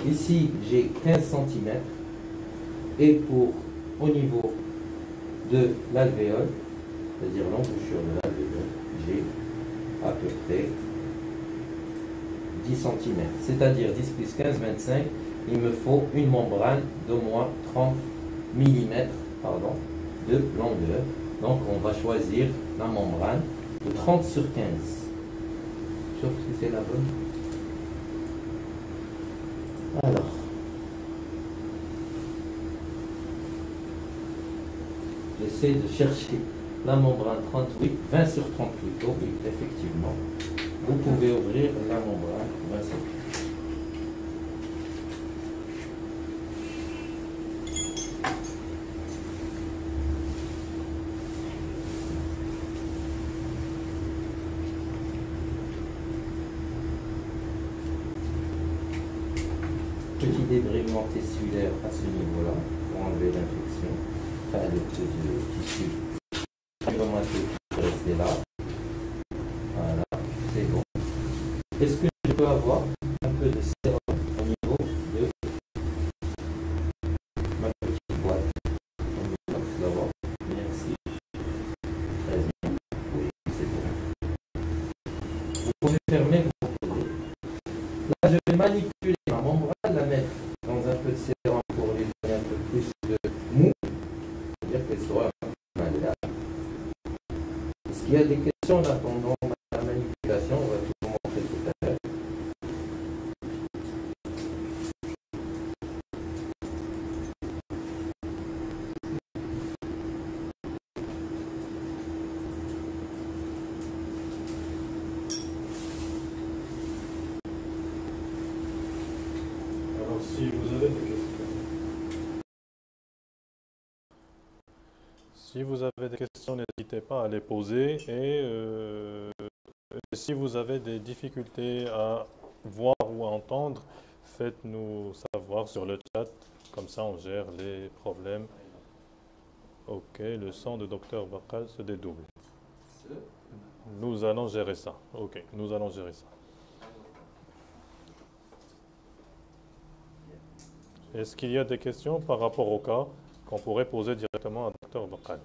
Ici, j'ai 15 cm et pour au niveau de l'alvéole, c'est-à-dire l'embouchure de l'alvéole, j'ai à peu près 10 cm. C'est-à-dire 10 plus 15, 25. Il me faut une membrane d'au moins 30 mm de longueur. Donc, on va choisir la membrane de 30 sur 15. Sauf que c'est la bonne. Alors, j'essaie de chercher la membrane 38, 20 sur 30 plutôt, oui, effectivement. Vous pouvez ouvrir la membrane 20 sur 30. Petit débridement tessulaire à ce niveau-là pour enlever l'infection. Enfin, le tissu réglementé qui peut rester là. Voilà, c'est bon. Est-ce que je peux avoir un peu de sérum au niveau de ma petite boîte? D'abord, merci. Très bien. Oui, c'est bon. Vous pouvez fermer vos produits. je vais manipuler ma membrane, la mettre dans un peu de sérum pour lui donner un peu plus de mou, c'est-à-dire qu'elle soit un peu malléable. Est-ce qu'il y a des questions en attendant la manipulation? On va tout vous montrer tout à l'heure. Alors, si vous avez des questions. Si vous avez des questions, n'hésitez pas à les poser. Et si vous avez des difficultés à voir ou à entendre, faites-nous savoir sur le chat. Comme ça, on gère les problèmes. Ok, le son de Dr Bakal se dédouble. Nous allons gérer ça. Ok, nous allons gérer ça. Est-ce qu'il y a des questions par rapport au cas qu'on pourrait poser directement à Dr Bakal?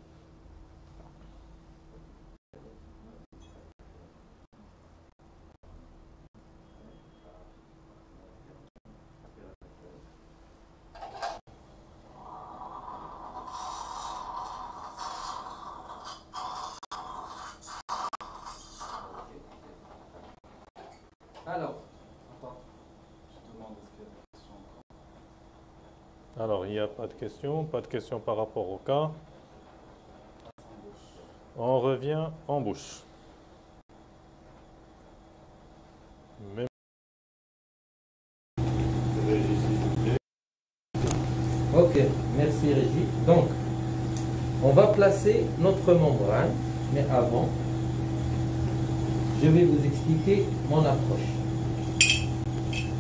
Alors, Alors, il n'y a pas de questions. Pas de questions par rapport au cas. On revient en bouche. Même ok, merci Régie. Donc, on va placer notre membrane, mais avant, je vais vous expliquer mon approche.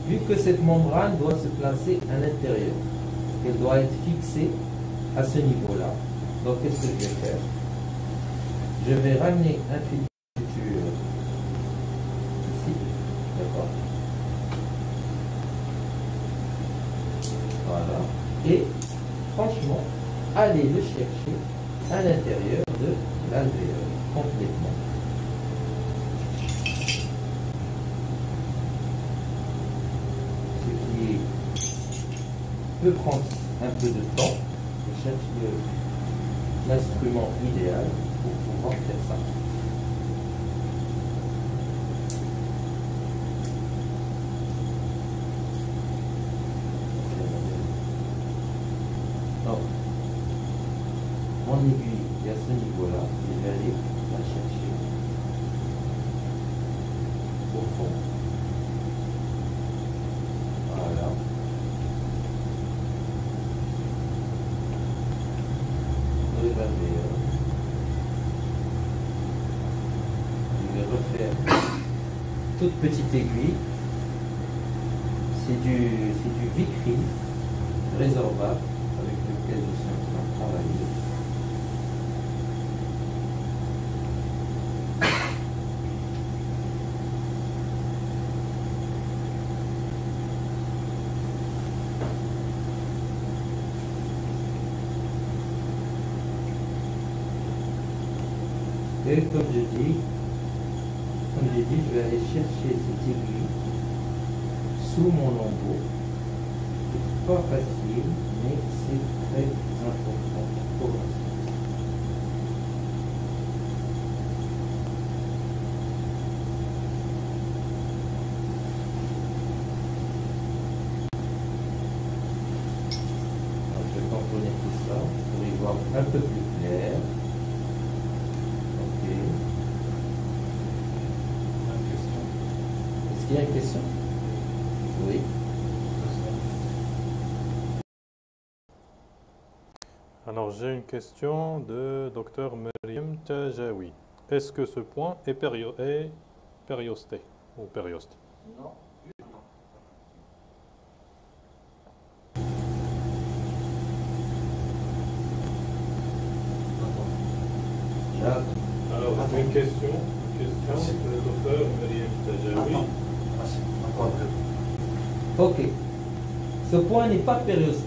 Vu que cette membrane doit se placer à l'intérieur, qu'elle doit être fixée à ce niveau-là, donc qu'est-ce que je vais faire? Je vais ramener un fil de suture ici, d'accord? Voilà. Et franchement, aller le chercher à l'intérieur de l'alvéole, complètement. Ce qui peut prendre un peu de temps. Je cherche l'instrument idéal pour pouvoir faire ça. Donc, mon aiguille est à ce niveau-là, je vais aller la chercher au fond. Voilà. Je vais refaire toute petite aiguille. C'est du Vicryl résorbable avec lequel je suis en train de travailler. Et comme j'ai dit, je vais aller chercher cette aiguille sous mon lambeau. C'est pas facile, mais c'est très important pour l'instant. Alors, je vais tamponner tout ça pour y voir un peu plus clair. Ok. Est-ce qu'il y a une question? Oui. Alors, j'ai une question de Dr Meriem Tajawi. Est-ce que ce point est périosté ou périoste? Non. Alors, une question de Dr Meriem Tajawi. Ok. Ce point n'est pas périosté.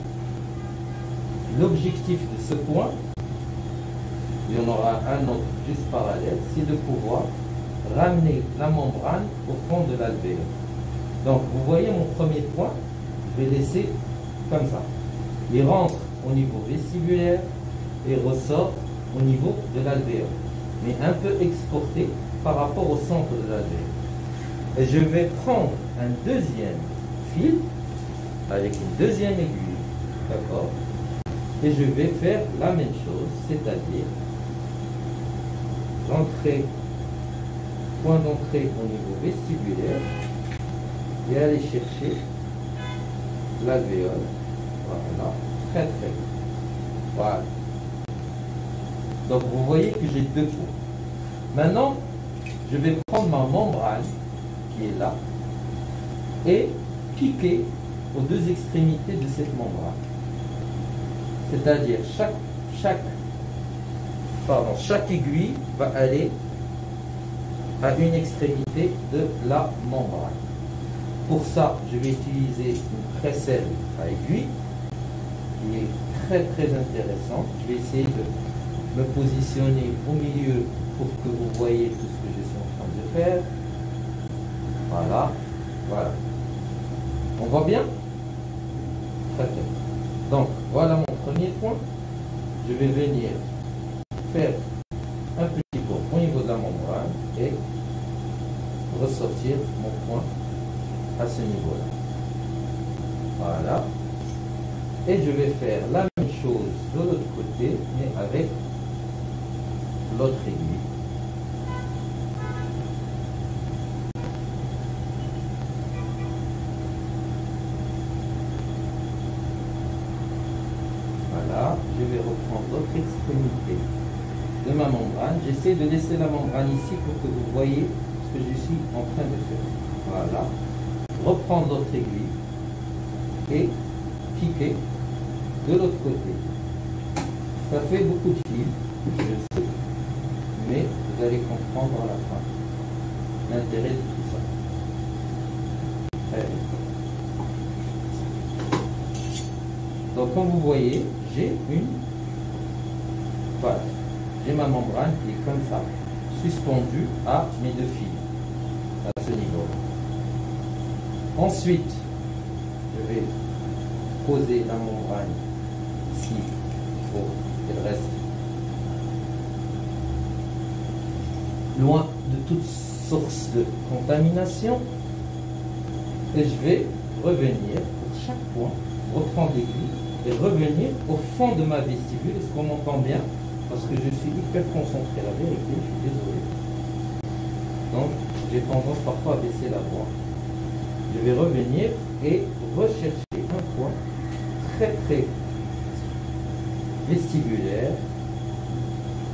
L'objectif de ce point, il y en aura un autre juste parallèle, c'est de pouvoir ramener la membrane au fond de l'alvéole. Donc, vous voyez mon premier point, je vais laisser comme ça. Il rentre au niveau vestibulaire et ressort au niveau de l'alvéole, mais un peu exporté par rapport au centre de l'alvéole. Et je vais prendre un deuxième fil avec une deuxième aiguille, d'accord? Et je vais faire la même chose, c'est-à-dire point d'entrée au niveau vestibulaire et aller chercher l'alvéole. Voilà, très très bien. Voilà. Donc vous voyez que j'ai deux points. Maintenant, je vais prendre ma membrane qui est là et piquer aux deux extrémités de cette membrane. C'est-à-dire chaque aiguille va aller à une extrémité de la membrane. Pour ça, je vais utiliser une crécelle à aiguille qui est très très intéressante. Je vais essayer de me positionner au milieu pour que vous voyez tout ce que je suis en train de faire. Voilà, voilà. On voit bien? Très bien. Donc, voilà mon premier point. Je vais venir faire un petit pont au niveau de la membrane et ressortir mon point à ce niveau-là. Voilà. Et je vais faire la même chose de l'autre côté, mais avec l'autre aiguille. Voilà, je vais reprendre l'autre extrémité de ma membrane. J'essaie de laisser la membrane ici pour que vous voyez ce que je suis en train de faire. Voilà. Reprendre l'autre aiguille et piquer de l'autre côté. Ça fait beaucoup de fils, je le sais, mais vous allez comprendre à la fin l'intérêt de tout ça. Très bien. Donc comme vous voyez, j'ai voilà, j'ai ma membrane qui est comme ça, suspendue à mes deux fils, à ce niveau. Ensuite, je vais poser la membrane ici pour qu'elle reste loin de toute source de contamination. Et je vais revenir pour chaque point, reprendre l'aiguille et revenir au fond de ma vestibule. Est-ce qu'on m'entend bien? Parce que je suis hyper concentré, la vérité, je suis désolé. Donc, j'ai tendance parfois à baisser la voix. Je vais revenir et rechercher un point très très vestibulaire.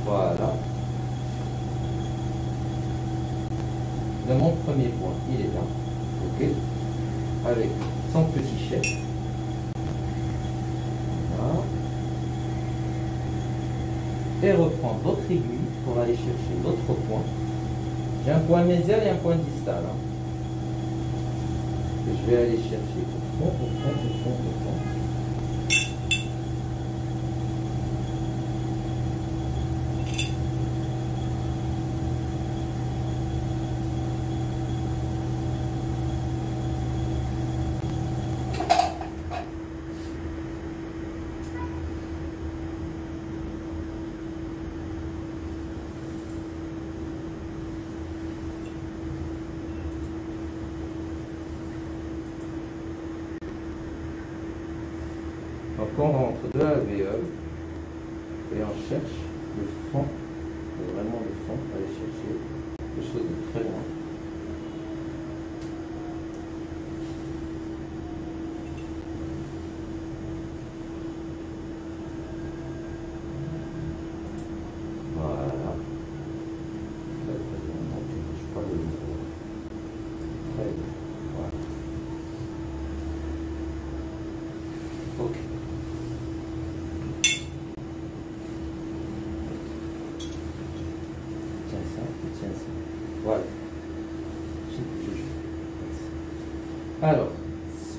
Voilà. De mon premier point, il est là. Ok. Avec son petit chef. Voilà. Et reprendre l'autre aiguille pour aller chercher l'autre point. J'ai un point mésial et un point distal. Hein. Que je vais aller chercher au fond, au fond, au fond, au fond. Donc on rentre de l'alvéole et on cherche le fond, vraiment le fond, aller chercher quelque chose de très loin. Voilà. Très très bien, donc je ne bouge pas le niveau. Très bien, voilà. Ok. Voilà. Alors,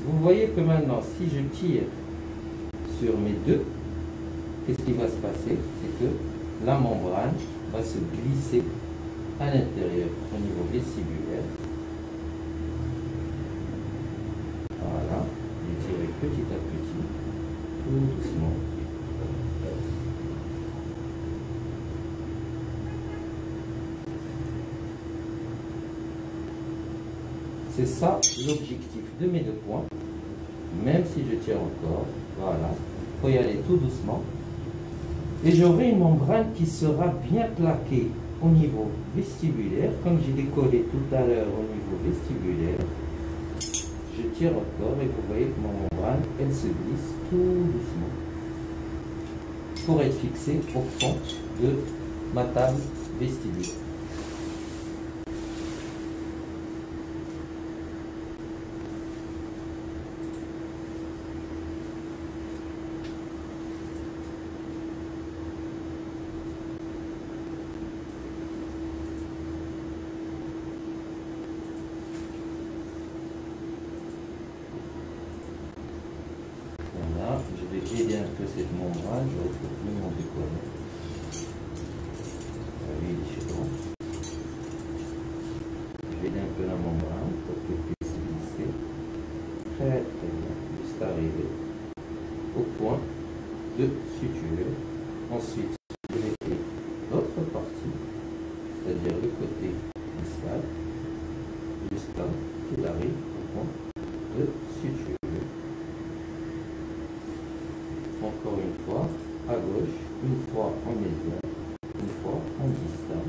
vous voyez que maintenant, si je tire sur mes deux, qu'est-ce qui va se passer? C'est que la membrane va se glisser à l'intérieur au niveau vestibulaire. C'est ça l'objectif de mes 2 points. Même si je tire encore, voilà. Il faut y aller tout doucement. Et j'aurai une membrane qui sera bien plaquée au niveau vestibulaire, comme j'ai décollé tout à l'heure au niveau vestibulaire. Je tire encore et vous voyez que ma membrane, elle se glisse tout doucement pour être fixée au fond de ma table vestibulaire. Je vais aider un peu cette membrane, je retrouve plus mon décollé. Oui, il est chaud. Je vais aider un peu la membrane pour qu'elle puisse glisser. Très bien, juste arriver au point de suture. Ensuite, je vais mettre l'autre partie, c'est-à-dire le côté distal, jusqu'à qu'il arrive au point de suture. Encore une fois à gauche, une fois en médian, une fois en distal.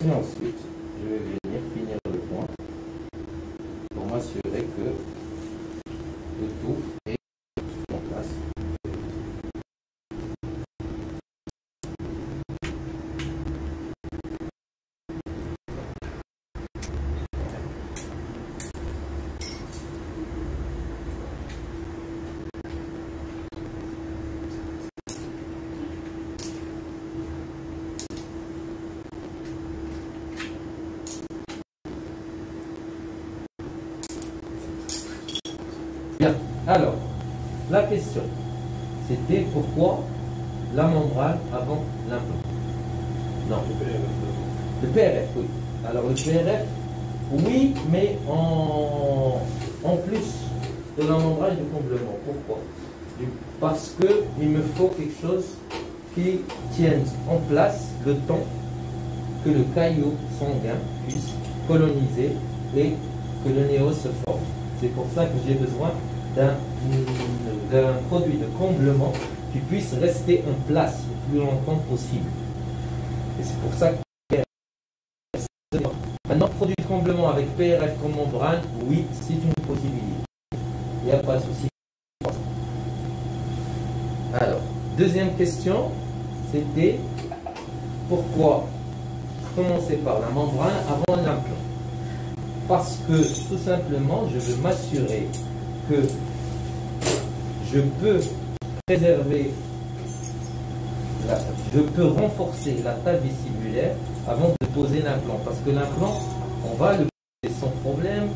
Et ensuite, je vais venir finir le point pour m'assurer que le tout est en place. Bien, alors, la question, c'était pourquoi la membrane avant l'implant? Non, le PRF, oui. Alors le PRF, oui, mais en plus de la membrane de comblement. Pourquoi? Parce qu'il me faut quelque chose qui tienne en place le temps que le caillot sanguin puisse coloniser et que le néo se forme. C'est pour ça que j'ai besoin d'un produit de comblement qui puisse rester en place le plus longtemps possible. Et c'est pour ça que maintenant, produit de comblement avec PRF comme membrane, oui, c'est une possibilité. Il n'y a pas de souci. Alors, deuxième question, c'était pourquoi commencer par la membrane avant l'implant? Parce que tout simplement, je veux m'assurer que je peux préserver, je peux renforcer la table vestibulaire avant de poser l'implant. Parce que l'implant, on va le poser sans problème,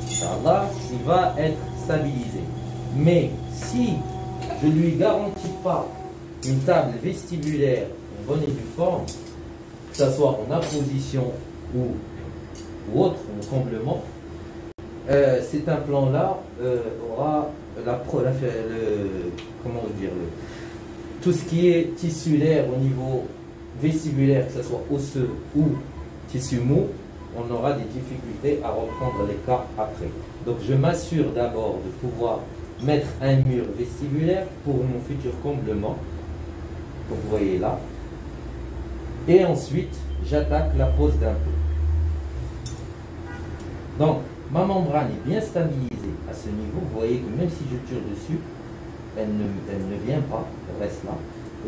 Inch'Allah, il va être stabilisé. Mais si je ne lui garantis pas une table vestibulaire en bonne et due forme, que ce soit en apposition ou autre, en comblement, cet implant-là aura tout ce qui est tissulaire au niveau vestibulaire, que ce soit osseux ou tissu mou, on aura des difficultés à reprendre les cas après. Donc je m'assure d'abord de pouvoir mettre un mur vestibulaire pour mon futur comblement, comme vous voyez là, et ensuite j'attaque la pose d'implant. Donc ma membrane est bien stabilisée à ce niveau. Vous voyez que même si je tire dessus, elle ne vient pas, elle reste là.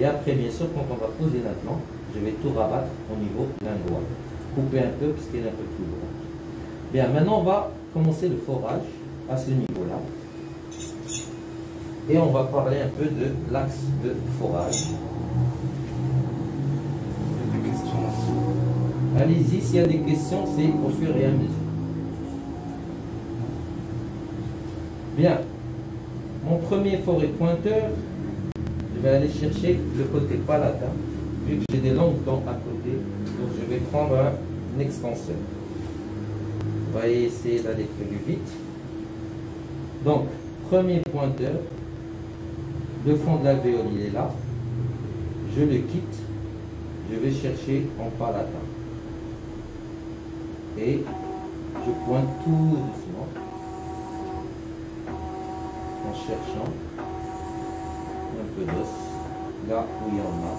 Et après, bien sûr, quand on va poser l'implant, je vais tout rabattre au niveau lingual. Couper un peu parce qu'elle est un peu plus grande. Bien, maintenant on va commencer le forage à ce niveau-là. Et on va parler un peu de l'axe de forage. Il y a des questions aussi. Allez-y, s'il y a des questions, c'est au fur et à mesure. Bien. Mon premier forêt pointeur, je vais aller chercher le côté palatin, vu que j'ai des longues dents à côté, donc je vais prendre un extenseur. On va essayer d'aller plus vite. Donc, premier pointeur, le fond de l'alvéole il est là, je le quitte, je vais chercher en palatin. Et je pointe tout doucement, en cherchant un peu d'os, là où il y en a.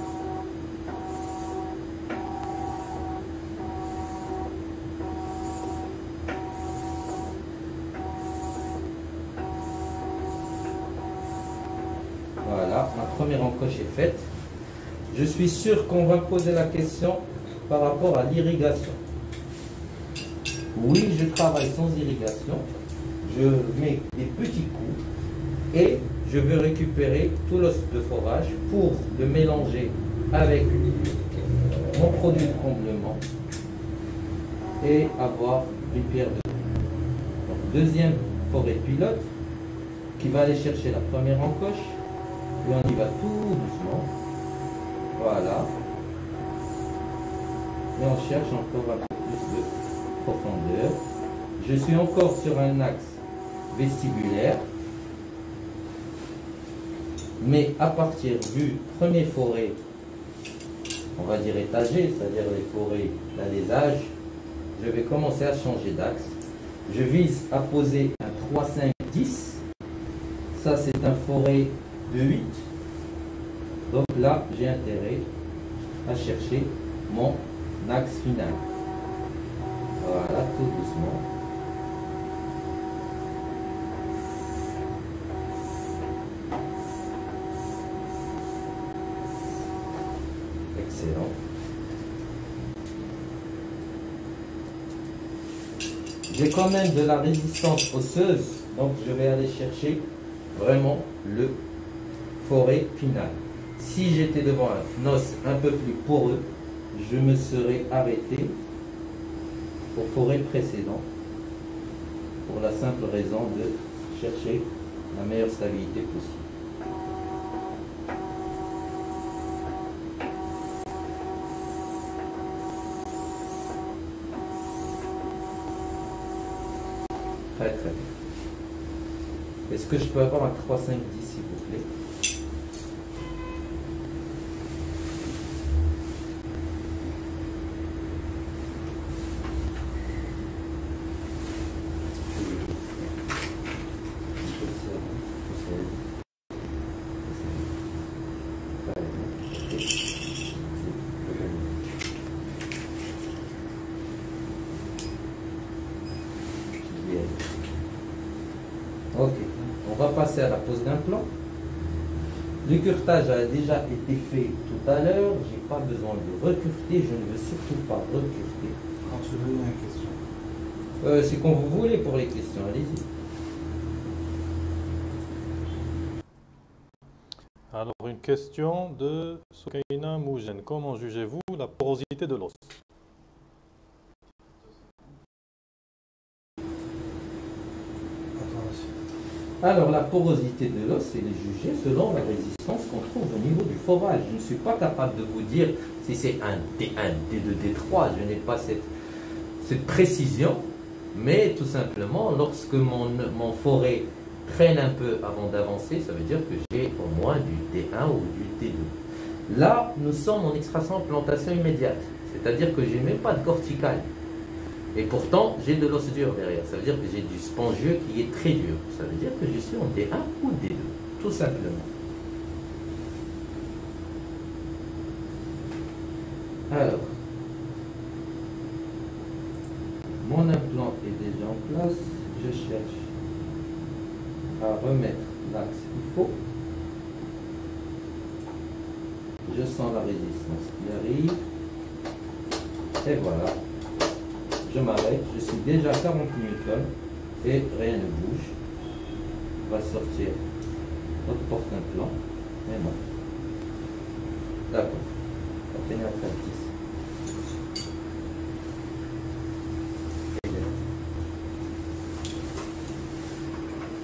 Voilà, ma première encoche est faite. Je suis sûr qu'on va me poser la question par rapport à l'irrigation. Oui, je travaille sans irrigation. Je mets des petits coups et je veux récupérer tout l'os de forage pour le mélanger avec mon produit de comblement et avoir une pierre de coups. Donc, deuxième forêt pilote qui va aller chercher la première encoche. Et on y va tout doucement. Voilà. Et on cherche encore un peu plus de profondeur. Je suis encore sur un axe vestibulaire. Mais à partir du premier forêt, on va dire étagé, c'est-à-dire les forêts d'alésage, je vais commencer à changer d'axe. Je vise à poser un 3, 5, 10. Ça, c'est un forêt de 8. Donc là, j'ai intérêt à chercher mon axe final. Voilà, tout doucement. Excellent. J'ai quand même de la résistance osseuse, donc je vais aller chercher vraiment le forêt final. Si j'étais devant un os un peu plus poreux, je me serais arrêté au forêt précédent pour la simple raison de chercher la meilleure stabilité possible. Très très bien. Est-ce que je peux avoir un 3, 5, 10 s'il vous plaît? Ok, on va passer à la pose d'implant. Le curtage a déjà été fait tout à l'heure, je n'ai pas besoin de recurter, je ne veux surtout pas recurter. Quand tu veux, il y a une question. C'est comme vous voulez pour les questions, allez-y. Alors, une question de Soukaina Moujen. Comment jugez-vous la porosité de l'os? Alors, la porosité de l'os, elle est jugée selon la résistance qu'on trouve au niveau du forage. Je ne suis pas capable de vous dire si c'est un D1, D2, D3. Je n'ai pas cette précision. Mais tout simplement, lorsque mon forêt traîne un peu avant d'avancer, ça veut dire que j'ai au moins du D1 ou du D2. Là, nous sommes en extraction plantation immédiate. C'est-à-dire que je n'ai même pas de cortical. Et pourtant, j'ai de l'os dur derrière. Ça veut dire que j'ai du spongieux qui est très dur. Ça veut dire que je suis en D1 ou D2, tout simplement. Alors, mon implant est déjà en place. Je cherche à remettre l'axe qu'il faut. Je sens la résistance qui arrive. Et voilà. Je m'arrête, je suis déjà à 40 newtons et rien ne bouge. On va sortir notre porte-implant et non. D'accord. On va tenir à 10.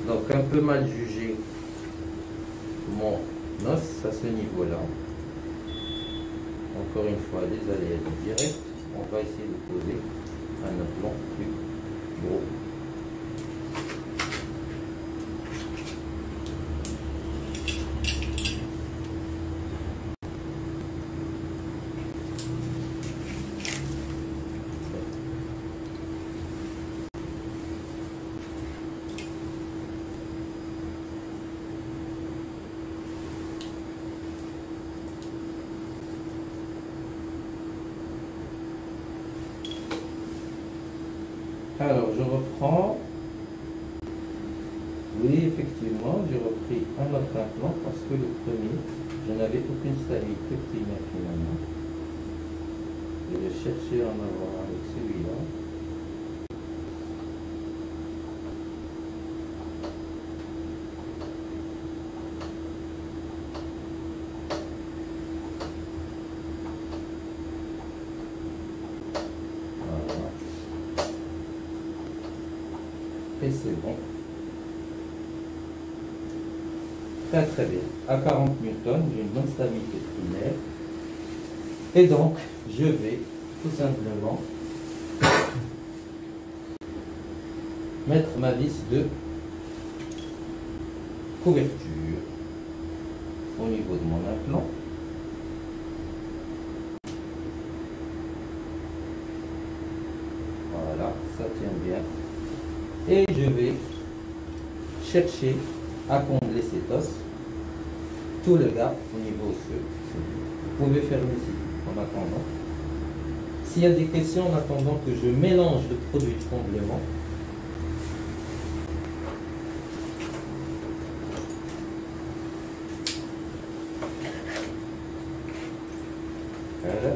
Donc un peu mal jugé mon l'os à ce niveau-là. Encore une fois, les aléas du direct. On va essayer de poser un implant plus gros. Alors, je reprends. Oui, effectivement, j'ai repris un autre implant parce que le premier, je n'avais aucune stabilité primaire finalement. Je vais chercher à en avoir avec celui-là. Et c'est bon. Très très bien. À 40 newtons, j'ai une bonne stabilité primaire. Et donc, je vais tout simplement mettre ma vis de couverture au niveau de mon implant. Voilà, ça tient bien. Et je vais chercher à combler cet os, tout le gap au niveau osseux. Vous pouvez fermer ici en attendant. S'il y a des questions en attendant que je mélange le produit de comblement, voilà.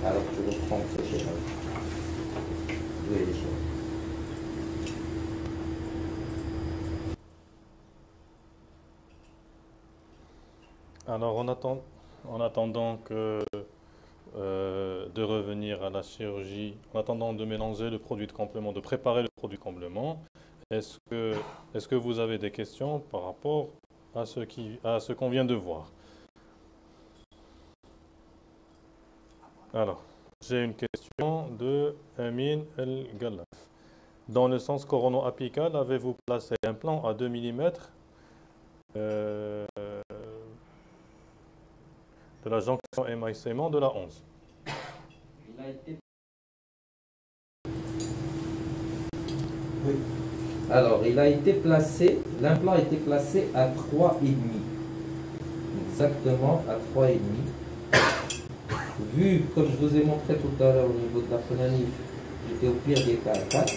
Alors je reprends ce schéma. Où est les choses? Alors, en attendant de revenir à la chirurgie, en attendant de mélanger le produit de complément, de préparer le produit de complément, est-ce que vous avez des questions par rapport à ce qu'on vient de voir? Alors, j'ai une question de Amin El-Gallaf. Dans le sens corono-apical, avez-vous placé l'implant à 2 mm de la jonction émaillement de la 11? Il a été... Oui. Alors, il a été placé, l'implant a été placé à 3,5. Exactement à 3,5. Vu, comme je vous ai montré tout à l'heure au niveau de la phonanif, j'étais au pire des cas à 4.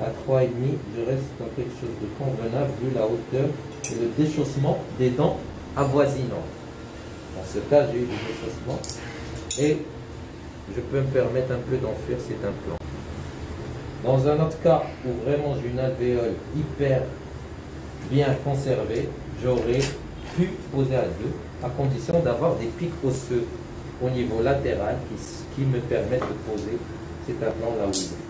À 3,5, je reste dans quelque chose de convenable vu la hauteur et le déchaussement des dents avoisinantes. Dans ce cas, j'ai eu des déchaussements et je peux me permettre un peu d'enfuir cet implant. Dans un autre cas où vraiment j'ai une alvéole hyper bien conservée, j'aurais pu poser à 2 à condition d'avoir des pics osseux au niveau latéral qui me permettent de poser cet implant là où il est.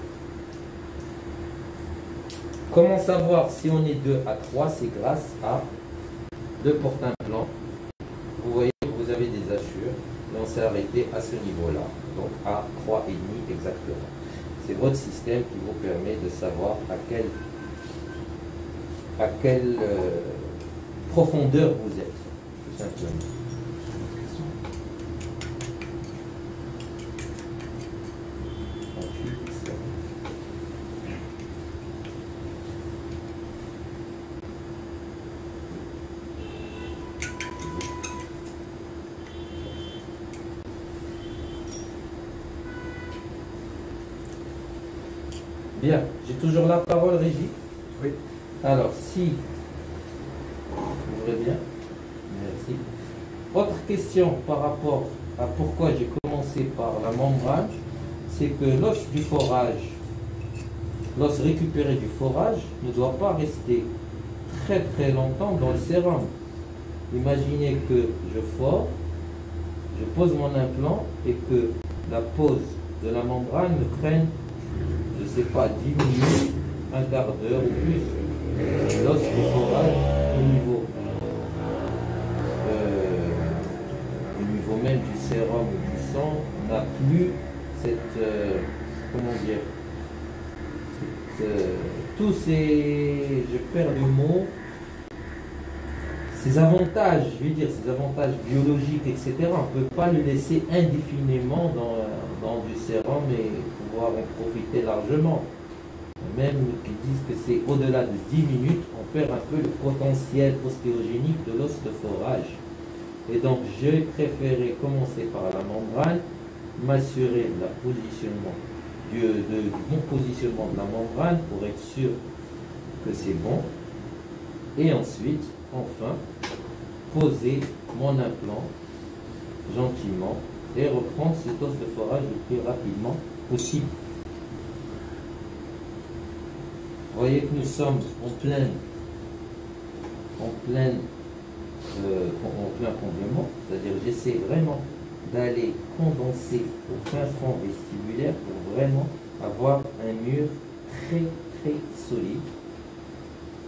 Comment savoir si on est 2 à 3? C'est grâce à 2 porte-implants. Vous voyez que vous avez des hachures, mais on s'est arrêté à ce niveau-là, donc à 3,5 exactement. C'est votre système qui vous permet de savoir à quelle profondeur vous êtes, tout simplement. Bien, j'ai toujours la parole, Régie. Oui. Alors, si vous ouvrez bien, merci. Autre question par rapport à pourquoi j'ai commencé par la membrane, c'est que l'os du forage, l'os récupéré du forage, ne doit pas rester très très longtemps dans le sérum. Imaginez que je fore, je pose mon implant et que la pose de la membrane me prenne, je ne sais pas, 10 minutes, un quart d'heure ou plus. L'os du forage au niveau niveau même du sérum ou du sang, on n'a plus cette, comment dire, tous ces, je perds le mot, ces avantages, je vais dire, ces avantages biologiques, etc. On ne peut pas le laisser indéfiniment dans du sérum et pouvoir en profiter largement. Même qui disent que c'est au-delà de 10 minutes, on perd un peu le potentiel ostéogénique de l'os de forage. Et donc, j'ai préféré commencer par la membrane, m'assurer de du bon positionnement de la membrane pour être sûr que c'est bon. Et ensuite, enfin, poser mon implant gentiment et reprendre cet os de forage le plus rapidement possible. Vous voyez que nous sommes en plein comblement, c'est-à-dire j'essaie vraiment d'aller condenser au fin fond vestibulaire pour vraiment avoir un mur très très solide,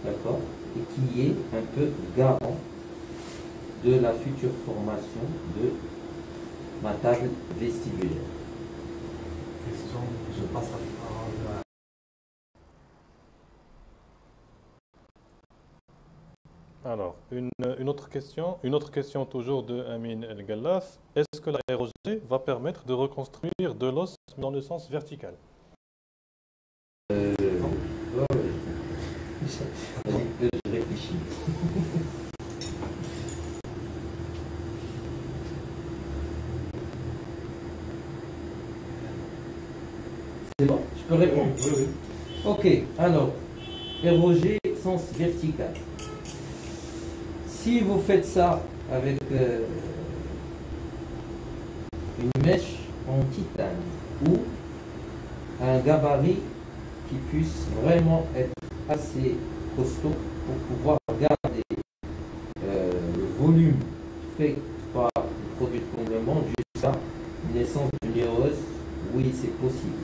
d'accord, et qui est un peu garant de la future formation de ma table vestibulaire. Question, je passe la parole à... Alors, une autre question toujours de Amin El Gallaf. Est-ce que la ROG va permettre de reconstruire de l'os dans le sens vertical? Ouais, je réfléchis. C'est bon, je peux répondre? Oui, oui. Ok, alors, ROG sens vertical. Si vous faites ça avec une mèche en titane ou un gabarit qui puisse vraiment être assez costaud pour pouvoir garder le volume fait par le produit de comblement jusqu'à une naissance d'une néreuse, oui, c'est possible.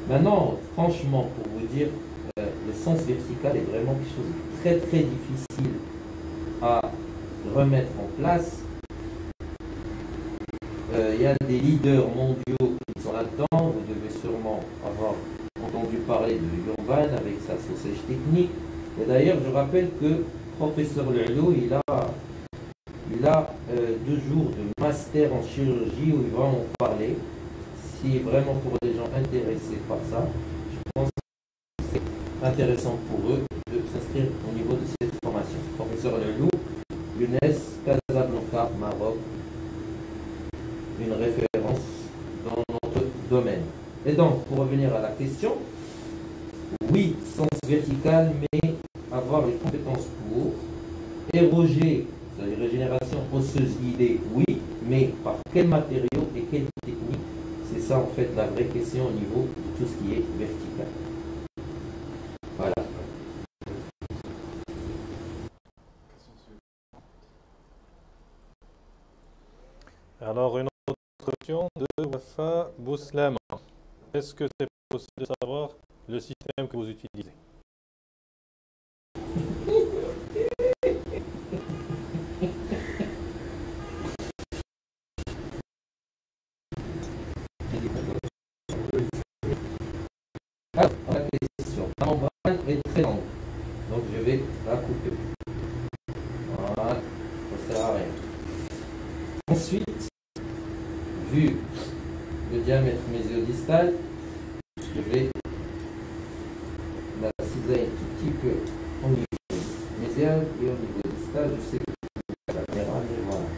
Maintenant, franchement, pour vous dire, le sens vertical est vraiment quelque chose de très très difficile à remettre en place. Il y a des leaders mondiaux qui sont là-dedans. Vous devez sûrement avoir entendu parler de Urban avec sa sausage technique. Et d'ailleurs, je rappelle que professeur Lelou, il a 2 jours de master en chirurgie où il va en parler. Si vraiment pour les gens intéressés par ça, je pense que c'est intéressant pour eux de s'inscrire au niveau de cette formation. Professeur Lelou, Younes, Casablanca, Maroc, une référence dans notre domaine. Et donc, pour revenir à la question, oui, sens vertical, mais avoir les compétences pour éroger, c'est-à-dire régénération osseuse guidée, oui, mais par quel matériau et quelle technique? C'est ça en fait la vraie question au niveau de tout ce qui est vertical. Voilà. Alors, une autre question de Wafa Bouslama. Est-ce que c'est possible de savoir le système que vous utilisez? Alors, la question. La membrane est très longue, donc je vais la couper. Voilà, ça ne sert à rien. Ensuite, vu le diamètre mésio-distal, je vais la cisailler un tout petit peu au niveau mésial et au niveau distal. Je sais que c'est la caméra, mais voilà.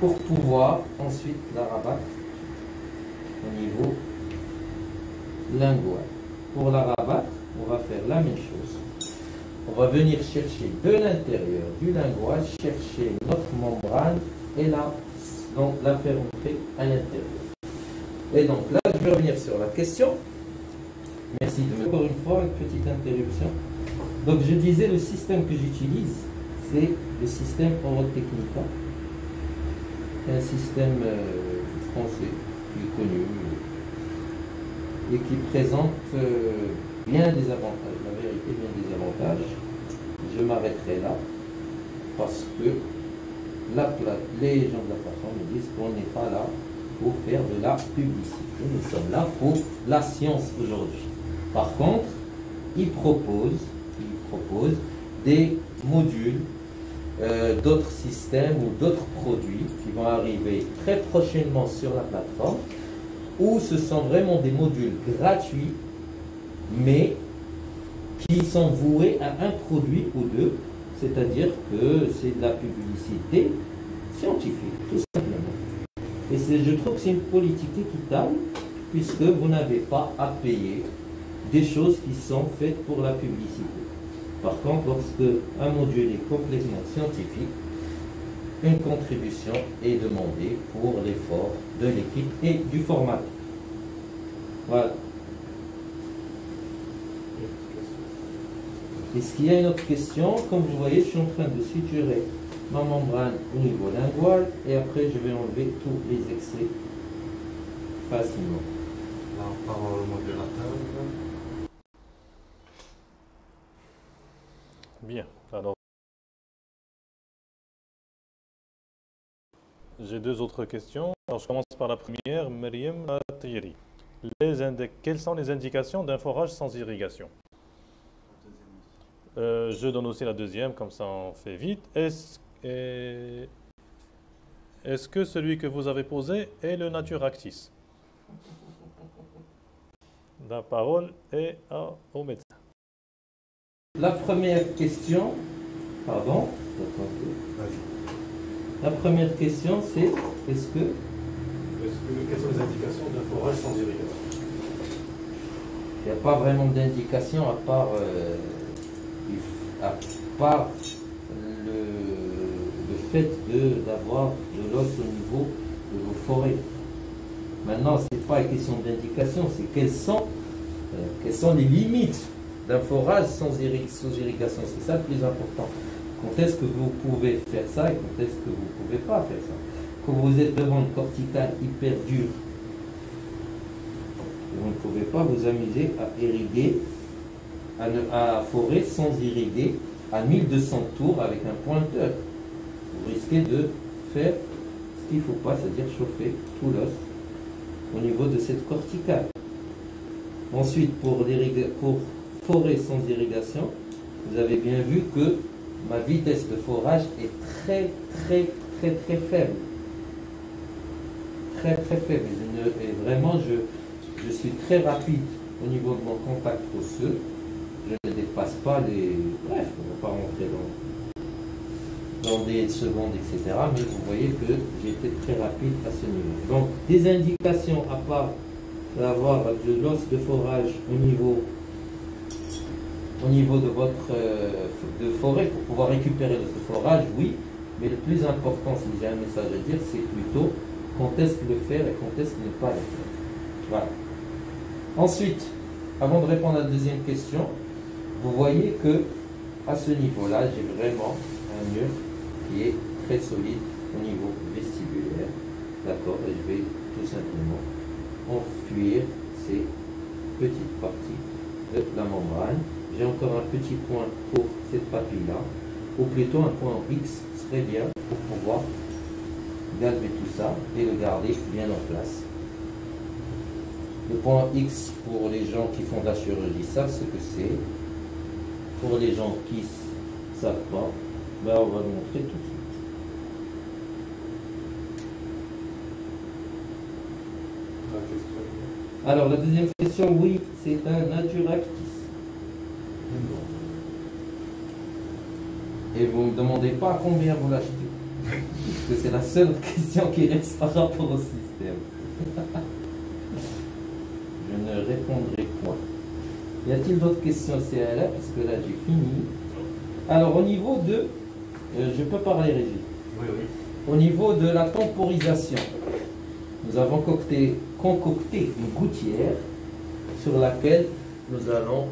Pour pouvoir ensuite la rabattre au niveau lingual. Pour la rabattre, on va faire la même chose. On va venir chercher de l'intérieur du lingual, chercher notre membrane et donc la faire entrer à l'intérieur. Et donc là, je vais revenir sur la question. Merci de me... Encore une fois, une petite interruption. Donc je disais, le système que j'utilise, c'est le système Orotechnica. Un système français qui est connu et qui présente bien des avantages. La vérité, bien des avantages. Je m'arrêterai là parce que les gens de la plateforme me disent qu'on n'est pas là pour faire de la publicité. Nous sommes là pour la science aujourd'hui. Par contre, ils proposent des modules, d'autres systèmes ou d'autres produits qui vont arriver très prochainement sur la plateforme, où ce sont vraiment des modules gratuits, mais qui sont voués à un produit ou deux, c'est-à-dire que c'est de la publicité scientifique, tout simplement. Et je trouve que c'est une politique équitable, puisque vous n'avez pas à payer des choses qui sont faites pour la publicité. Par contre, lorsque un module est complètement scientifique, une contribution est demandée pour l'effort de l'équipe et du format. Voilà. Est-ce qu'il y a une autre question? Comme vous voyez, je suis en train de suturer ma membrane au niveau lingual et après je vais enlever tous les excès facilement. La parole au modérateur. Bien, alors j'ai deux autres questions. Alors, je commence par la première, Myriam Atiri. Quelles sont les indications d'un forage sans irrigation? Je donne aussi la deuxième, comme ça on fait vite. Est-ce que celui que vous avez posé est le Naturactis? La parole est au médecin. La première question, pardon, la première question c'est quelles sont les indications d'un forage sans irrigation? Il n'y a pas vraiment d'indication à part le fait d'avoir de l'os au niveau de vos forêts. Maintenant, ce n'est pas une question d'indication, c'est quelles sont les limites d'un forage sous irrigation. C'est ça le plus important. Quand est-ce que vous pouvez faire ça et quand est-ce que vous ne pouvez pas faire ça? Quand vous êtes devant une corticale hyper dure, vous ne pouvez pas vous amuser à irriguer, à forer sans irriguer à 1200 tours avec un pointeur. Vous risquez de faire ce qu'il ne faut pas, c'est-à-dire chauffer tout l'os au niveau de cette corticale. Ensuite, pour forer sans irrigation, vous avez bien vu que ma vitesse de forage est très faible. Très faible. Et vraiment, je suis très rapide au niveau de mon contact osseux. Je ne dépasse pas les... Bref, on ne va pas rentrer dans des secondes, etc. Mais vous voyez que j'ai été très rapide à ce niveau. Donc, des indications à part d'avoir de l'os de forage au niveau de votre de forêt pour pouvoir récupérer l'os de forage, oui. Mais le plus important, si j'ai un message à dire, c'est plutôt quand est-ce que le faire et quand est-ce que ne pas le faire. Voilà. Ensuite, avant de répondre à la deuxième question, vous voyez que à ce niveau-là, j'ai vraiment un mur qui est très solide au niveau vestibulaire. D'accord? Et je vais tout simplement enfuir ces petites parties de la membrane. J'ai encore un petit point pour cette papille-là, ou plutôt un point X serait bien pour pouvoir galber tout ça et le garder bien en place. Le point X, pour les gens qui font de la chirurgie, savent ce que c'est. Pour les gens qui ne savent pas, ben on va le montrer tout de suite. Alors, la deuxième question, oui, c'est un Naturactis. Et vous ne me demandez pas à combien vous l'achetez. Parce que c'est la seule question qui reste par rapport au système. Je ne répondrai point. Y a-t-il d'autres questions CLA? Puisque là, j'ai fini. Alors, au niveau de... je peux parler, Régis? Oui. Au niveau de la temporisation, nous avons concocté une gouttière sur laquelle nous allons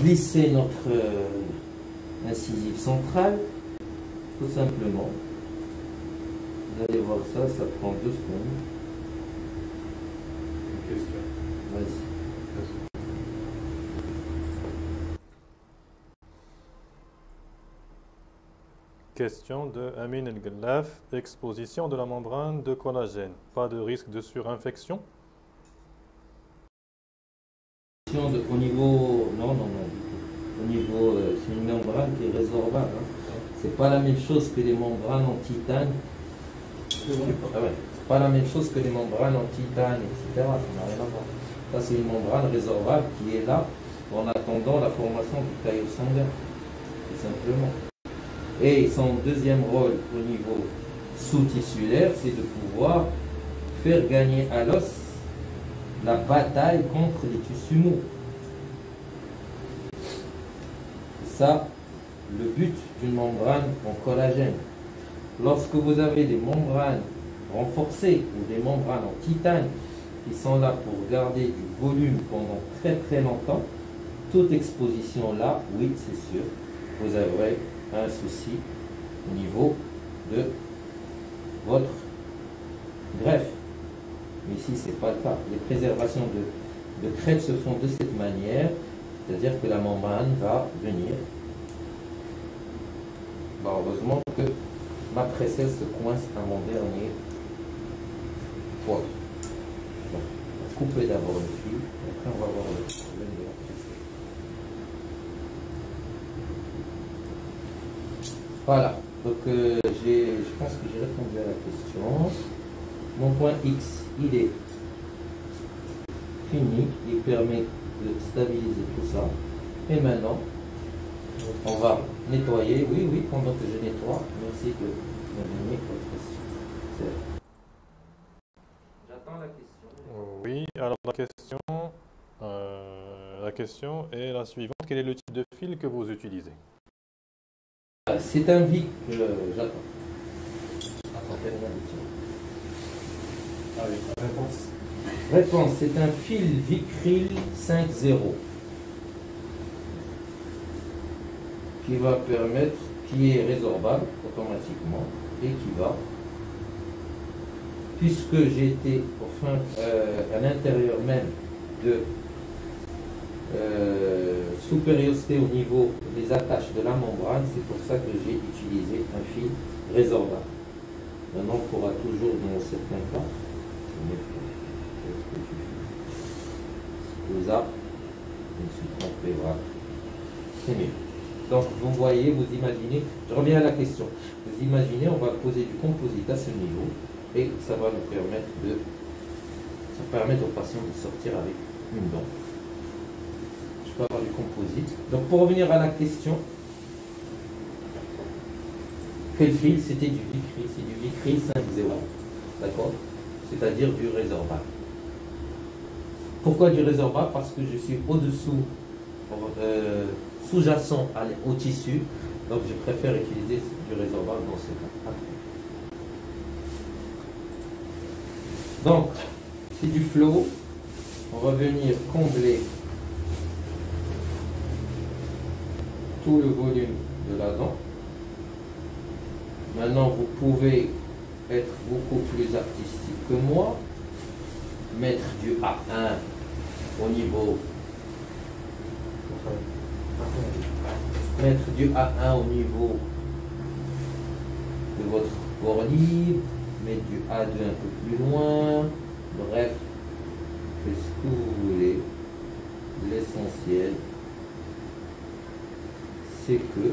glisser notre incisive centrale, tout simplement. Vous allez voir ça, ça prend 2 secondes. Une question. Vas-y. Question de Amin El Gallaf. Exposition de la membrane de collagène. Pas de risque de surinfection? Au niveau, non, au niveau, c'est une membrane qui est résorbable. Hein. C'est pas la même chose que les membranes en titane. Ah ouais. C'est pas la même chose que les membranes en titane, etc. Ça n'a rien à voir. Ça, c'est une membrane résorbable qui est là en attendant la formation du caillot sanguin, tout simplement. Et son deuxième rôle au niveau sous-tissulaire, c'est de pouvoir faire gagner à l'os la bataille contre les tissus mous. C'est ça le but d'une membrane en collagène. Lorsque vous avez des membranes renforcées ou des membranes en titane qui sont là pour garder du volume pendant très très longtemps, toute exposition là, oui c'est sûr, vous aurez un souci au niveau de votre greffe. Mais ici, ce n'est pas le cas. Les préservations de crête se font de cette manière, c'est-à-dire que la membrane va venir. Bon, heureusement que ma presselle se coince à mon dernier poids. Donc, on va couper d'abord le fil, et après on va voir le problème de la presselle. Voilà, donc je pense que j'ai répondu à la question. Mon point X, il est fini, il permet de stabiliser tout ça. Et maintenant, on va nettoyer. Oui, pendant que je nettoie, merci de me donner votre question. J'attends la question. Oui, alors la question est la suivante. Quel est le type de fil que vous utilisez? C'est un VIC, j'attends. Ah oui, réponse. Réponse, c'est un fil Vicryl 5.0 qui va permettre, qui est résorbable automatiquement et qui va, puisque j'étais à l'intérieur même de supériorité au niveau des attaches de la membrane, c'est pour ça que j'ai utilisé un fil résorbable. Maintenant, on pourra toujours, dans certains cas, là, je me suis trompé, voilà. C'est mieux. Donc, vous voyez, vous imaginez, je reviens à la question. Vous imaginez, on va poser du composite à ce niveau et ça va nous permettre aux patients de sortir avec une dent. Je peux avoir du composite. Donc, pour revenir à la question, quel fil? C'était du Vicryl, c'est du Vicryl 5.0, d'accord? C'est-à-dire du résorbable. Pourquoi du résorbable? Parce que je suis au-dessous, sous-jacent au tissu, donc je préfère utiliser du résorbable dans ce cas. Donc, c'est du flow. On va venir combler tout le volume de la dent. Maintenant, vous pouvez être beaucoup plus artistique que moi, mettre du A1 au niveau, mettre du A1 au niveau de votre bord libre, mettre du A2 un peu plus loin, bref, faites ce que vous voulez. L'essentiel, c'est que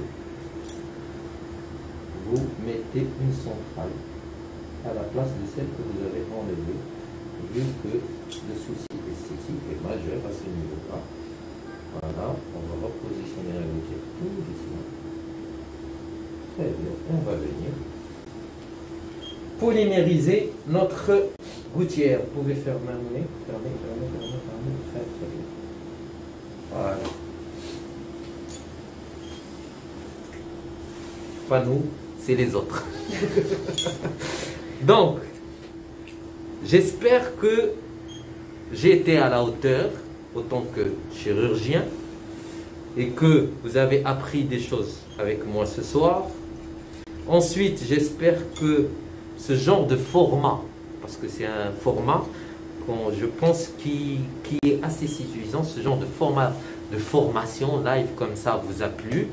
vous mettez une centrale à la place de celle que vous avez enlevée, vu que le souci esthétique est majeur à ce niveau-là. Voilà, on va repositionner la gouttière tout doucement. Très bien, on va venir polymériser notre gouttière. Vous pouvez fermer, fermer, très très bien. Voilà. Pas nous, c'est les autres. Donc, j'espère que j'ai été à la hauteur autant que chirurgien et que vous avez appris des choses avec moi ce soir. Ensuite, j'espère que ce genre de format, parce que c'est un format je pense qui est assez suffisant, ce genre de format de formation live comme ça vous a plu.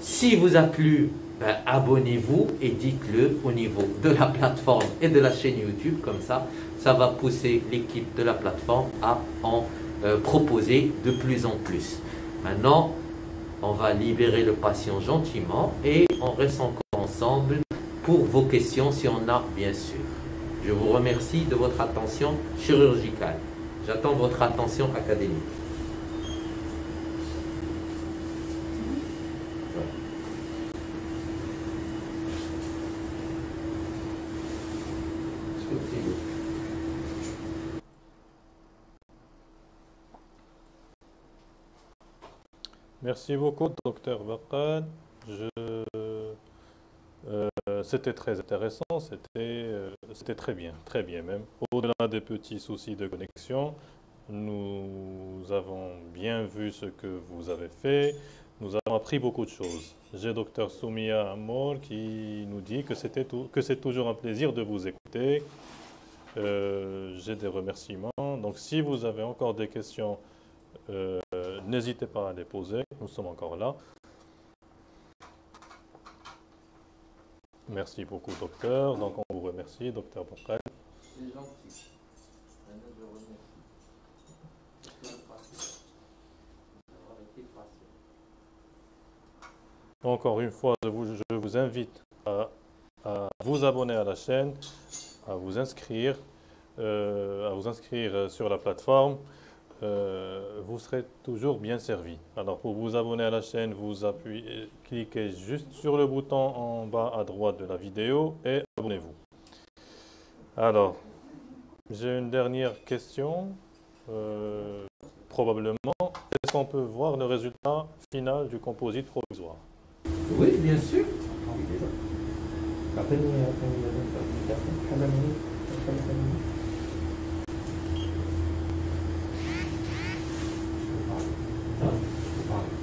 Si vous a plu, ben, abonnez-vous et dites-le au niveau de la plateforme et de la chaîne YouTube. Comme ça va pousser l'équipe de la plateforme à en proposer de plus en plus. Maintenant, on va libérer le patient gentiment et on reste encore ensemble pour vos questions si on a, bien sûr. Je vous remercie de votre attention chirurgicale. J'attends votre attention académique. Merci beaucoup, docteur Baqqal. C'était très intéressant, c'était très bien même. Au-delà des petits soucis de connexion, nous avons bien vu ce que vous avez fait. Nous avons appris beaucoup de choses. J'ai docteur Soumia Amol qui nous dit que c'est toujours un plaisir de vous écouter. J'ai des remerciements. Donc si vous avez encore des questions, n'hésitez pas à les poser. Nous sommes encore là. Merci beaucoup, docteur. Donc, on vous remercie, docteur Baqqal. C'est gentil. Maintenant, je remercie. Encore une fois, je vous invite à vous abonner à la chaîne, à vous inscrire sur la plateforme. Vous serez toujours bien servi. Alors pour vous abonner à la chaîne, cliquez juste sur le bouton en bas à droite de la vidéo et abonnez-vous. Alors, j'ai une dernière question. Probablement, est-ce qu'on peut voir le résultat final du composite provisoire? Oui, bien sûr.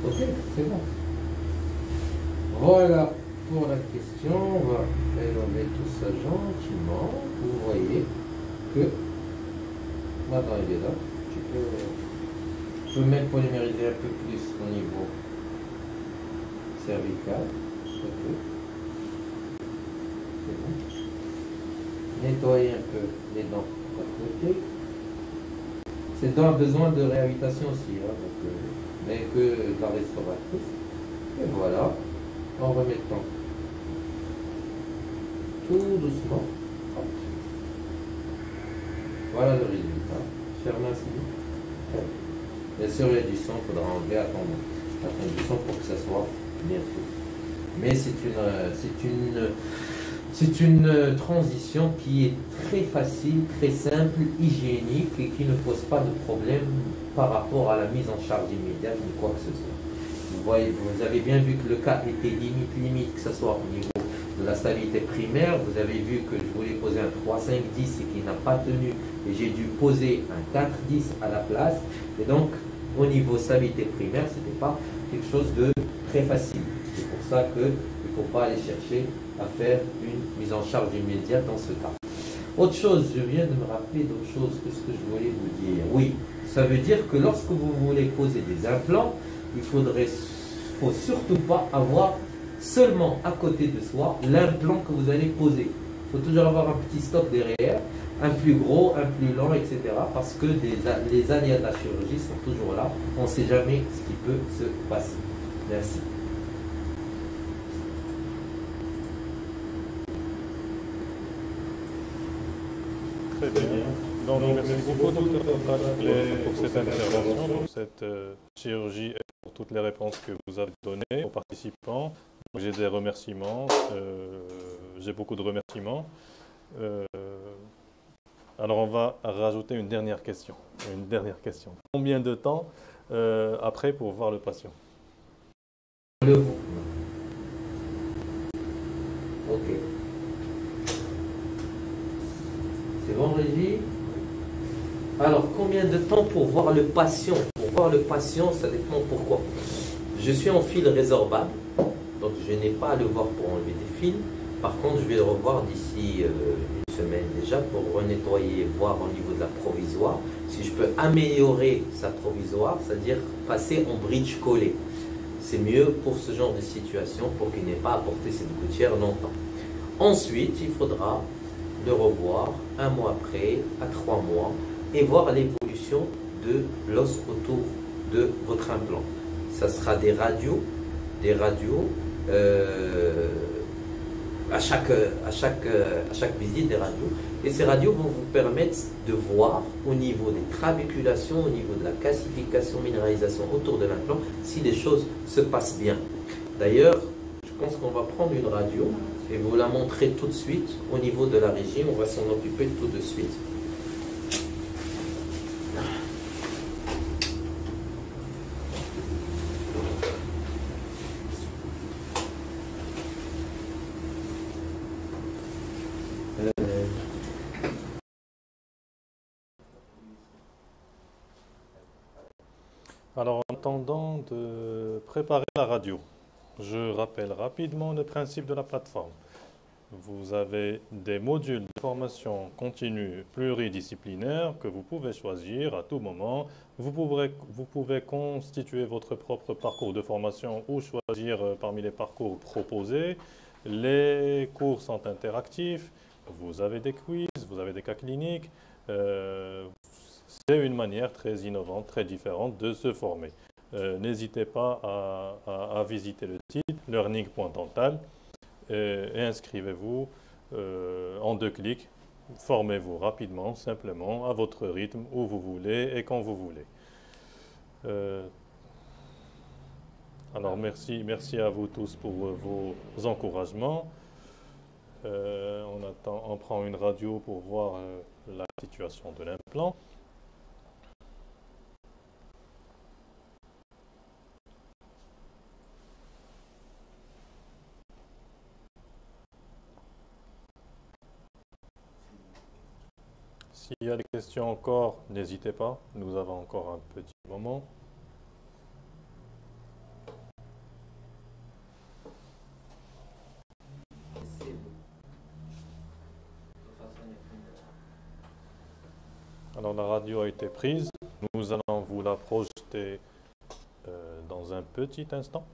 Ok, c'est bon. Voilà pour la question. On va élever tout ça gentiment. Vous voyez que maintenant il est là. Je peux même polymériser un peu plus au niveau cervical. Ok. C'est bon. Nettoyer un peu les dents à côté. Ces dents ont besoin de réhabilitation aussi, hein, donc, mais que de la restauratrice. Et voilà, en remettant tout doucement. Hop. Voilà le résultat. Fermez ainsi. Bien sûr, il y a du sang, il faudra enlever, attendre du sang pour que ça soit bien fait. Mais c'est une transition qui est très facile, très simple, hygiénique et qui ne pose pas de problème par rapport à la mise en charge immédiate ou quoi que ce soit. Vous voyez, vous avez bien vu que le cas était limite, que ce soit au niveau de la stabilité primaire. Vous avez vu que je voulais poser un 3-5-10 et qui n'a pas tenu et j'ai dû poser un 4-10 à la place. Et donc, au niveau stabilité primaire, ce n'était pas quelque chose de très facile. C'est pour ça qu'il ne faut pas aller chercher à faire une mise en charge immédiate dans ce cas. Autre chose, je viens de me rappeler d'autre chose que ce que je voulais vous dire. Oui, ça veut dire que lorsque vous voulez poser des implants, il faut surtout pas avoir seulement à côté de soi l'implant que vous allez poser. Il faut toujours avoir un petit stock derrière, un plus gros, un plus lent, etc. Parce que les aléas de la chirurgie sont toujours là. On ne sait jamais ce qui peut se passer. Merci. Très bien. Donc, merci beaucoup, docteur Baqqal, pour cette intervention, pour cette chirurgie et pour toutes les réponses que vous avez données aux participants. J'ai des remerciements, j'ai beaucoup de remerciements. Alors, on va rajouter une dernière question. Combien de temps après pour voir le patient? Ok. C'est bon, Régie? Alors, combien de temps pour voir le patient? Pour voir le patient, ça dépend pourquoi. Je suis en fil résorbable, donc je n'ai pas à le voir pour enlever des fils. Par contre, je vais le revoir d'ici une semaine déjà pour renettoyer, voir au niveau de la provisoire. Si je peux améliorer sa provisoire, c'est-à-dire passer en bridge collé. c'est mieux pour ce genre de situation, pour qu'il n'ait pas à porter cette gouttière longtemps. Ensuite, il faudra le revoir 1 mois après, à 3 mois, et voir l'évolution de l'os autour de votre implant. Ça sera des radios à chaque visite des radios. Et ces radios vont vous permettre de voir au niveau des trabéculations, au niveau de la calcification, minéralisation autour de l'implant, si les choses se passent bien. D'ailleurs, je pense qu'on va prendre une radio et vous la montrer tout de suite au niveau de la régie. On va s'en occuper tout de suite. Alors, en attendant de préparer la radio, je rappelle rapidement le principe de la plateforme. Vous avez des modules de formation continue pluridisciplinaire que vous pouvez choisir à tout moment. Vous pouvez constituer votre propre parcours de formation ou choisir parmi les parcours proposés. Les cours sont interactifs, vous avez des quiz, vous avez des cas cliniques. C'est une manière très innovante, très différente de se former. N'hésitez pas à visiter le site learning.dental et inscrivez-vous en 2 clics. Formez-vous rapidement, simplement, à votre rythme, où vous voulez et quand vous voulez. Alors merci à vous tous pour vos encouragements. On prend une radio pour voir la situation de l'implant. S'il y a des questions encore, n'hésitez pas, nous avons encore un petit moment. Alors la radio a été prise, nous allons vous la projeter dans un petit instant.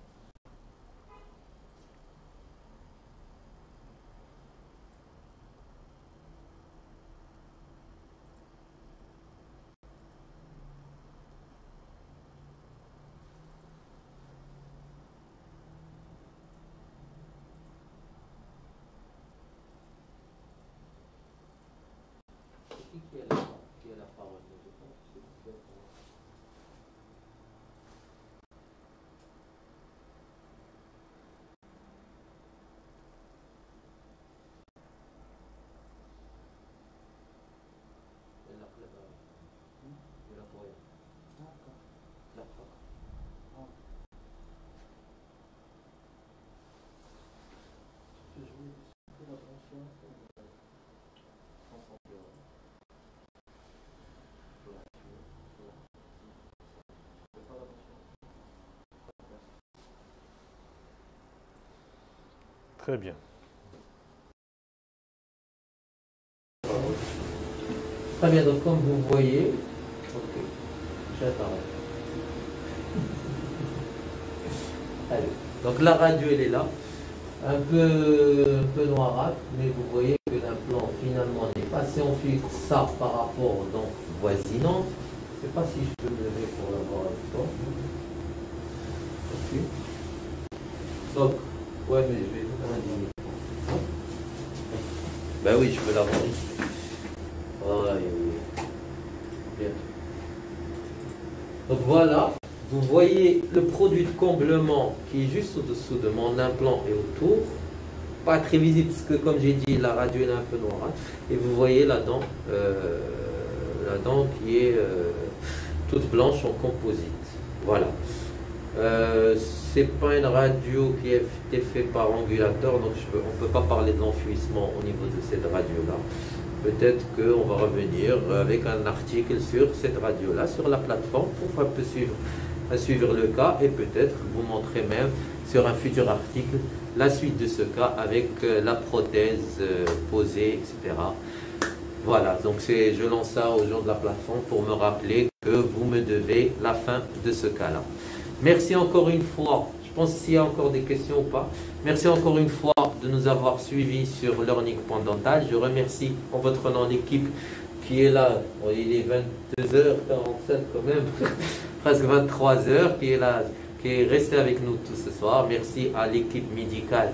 Très bien. Très bien, donc comme vous voyez, ok, j'attends. Allez, donc la radio elle est là, un peu noirâtre, mais vous voyez que l'implant finalement n'est pas. Si on fixe ça par rapport aux dents voisinantes, je ne sais pas si je peux me lever pour l'avoir avec toi. Ok. Donc, ouais, mais je vais vous indiquer. Ben oui, je peux l'avoir ici. Ouais, bien. Donc voilà, vous voyez le produit de comblement qui est juste au-dessous de mon implant et autour. Pas très visible parce que comme j'ai dit, la radio est un peu noire. Et vous voyez la dent qui est toute blanche en composite. Voilà. C'est pas une radio qui a été faite par angulateur, donc on ne peut pas parler de l'enfouissement au niveau de cette radio-là. Peut-être qu'on va revenir avec un article sur cette radio-là, sur la plateforme, pour un peu suivre le cas et peut-être vous montrer même sur un futur article la suite de ce cas avec la prothèse posée, etc. Voilà, donc je lance ça aux gens de la plateforme pour me rappeler que vous me devez la fin de ce cas-là. Merci encore une fois. Je pense s'il y a encore des questions ou pas. Merci encore une fois de nous avoir suivis sur Learning.dental. Je remercie en votre nom l'équipe qui est là. Bon, il est 22h47 quand même, presque 23h, qui est là, qui est resté avec nous tout ce soir. Merci à l'équipe médicale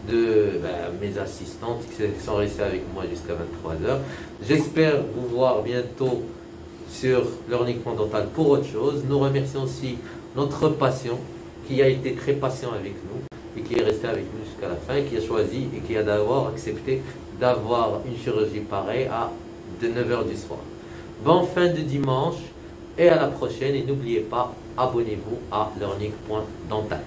de mes assistantes qui sont restées avec moi jusqu'à 23h. J'espère vous voir bientôt sur Learning.dental pour autre chose. Nous remercions aussi notre patient qui a été très patient avec nous et qui est resté avec nous jusqu'à la fin, qui a choisi et qui a d'abord accepté d'avoir une chirurgie pareille à 9h du soir. Bonne fin de dimanche et à la prochaine. Et n'oubliez pas, abonnez-vous à Learning.dental.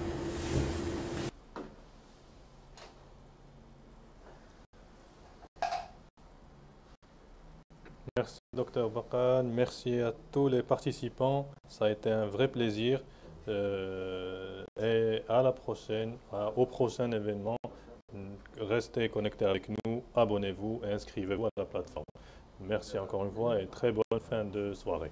Merci Dr Bakan, merci à tous les participants, ça a été un vrai plaisir et à la prochaine, au prochain événement. Restez connectés avec nous, abonnez-vous et inscrivez-vous à la plateforme. Merci encore une fois et très bonne fin de soirée.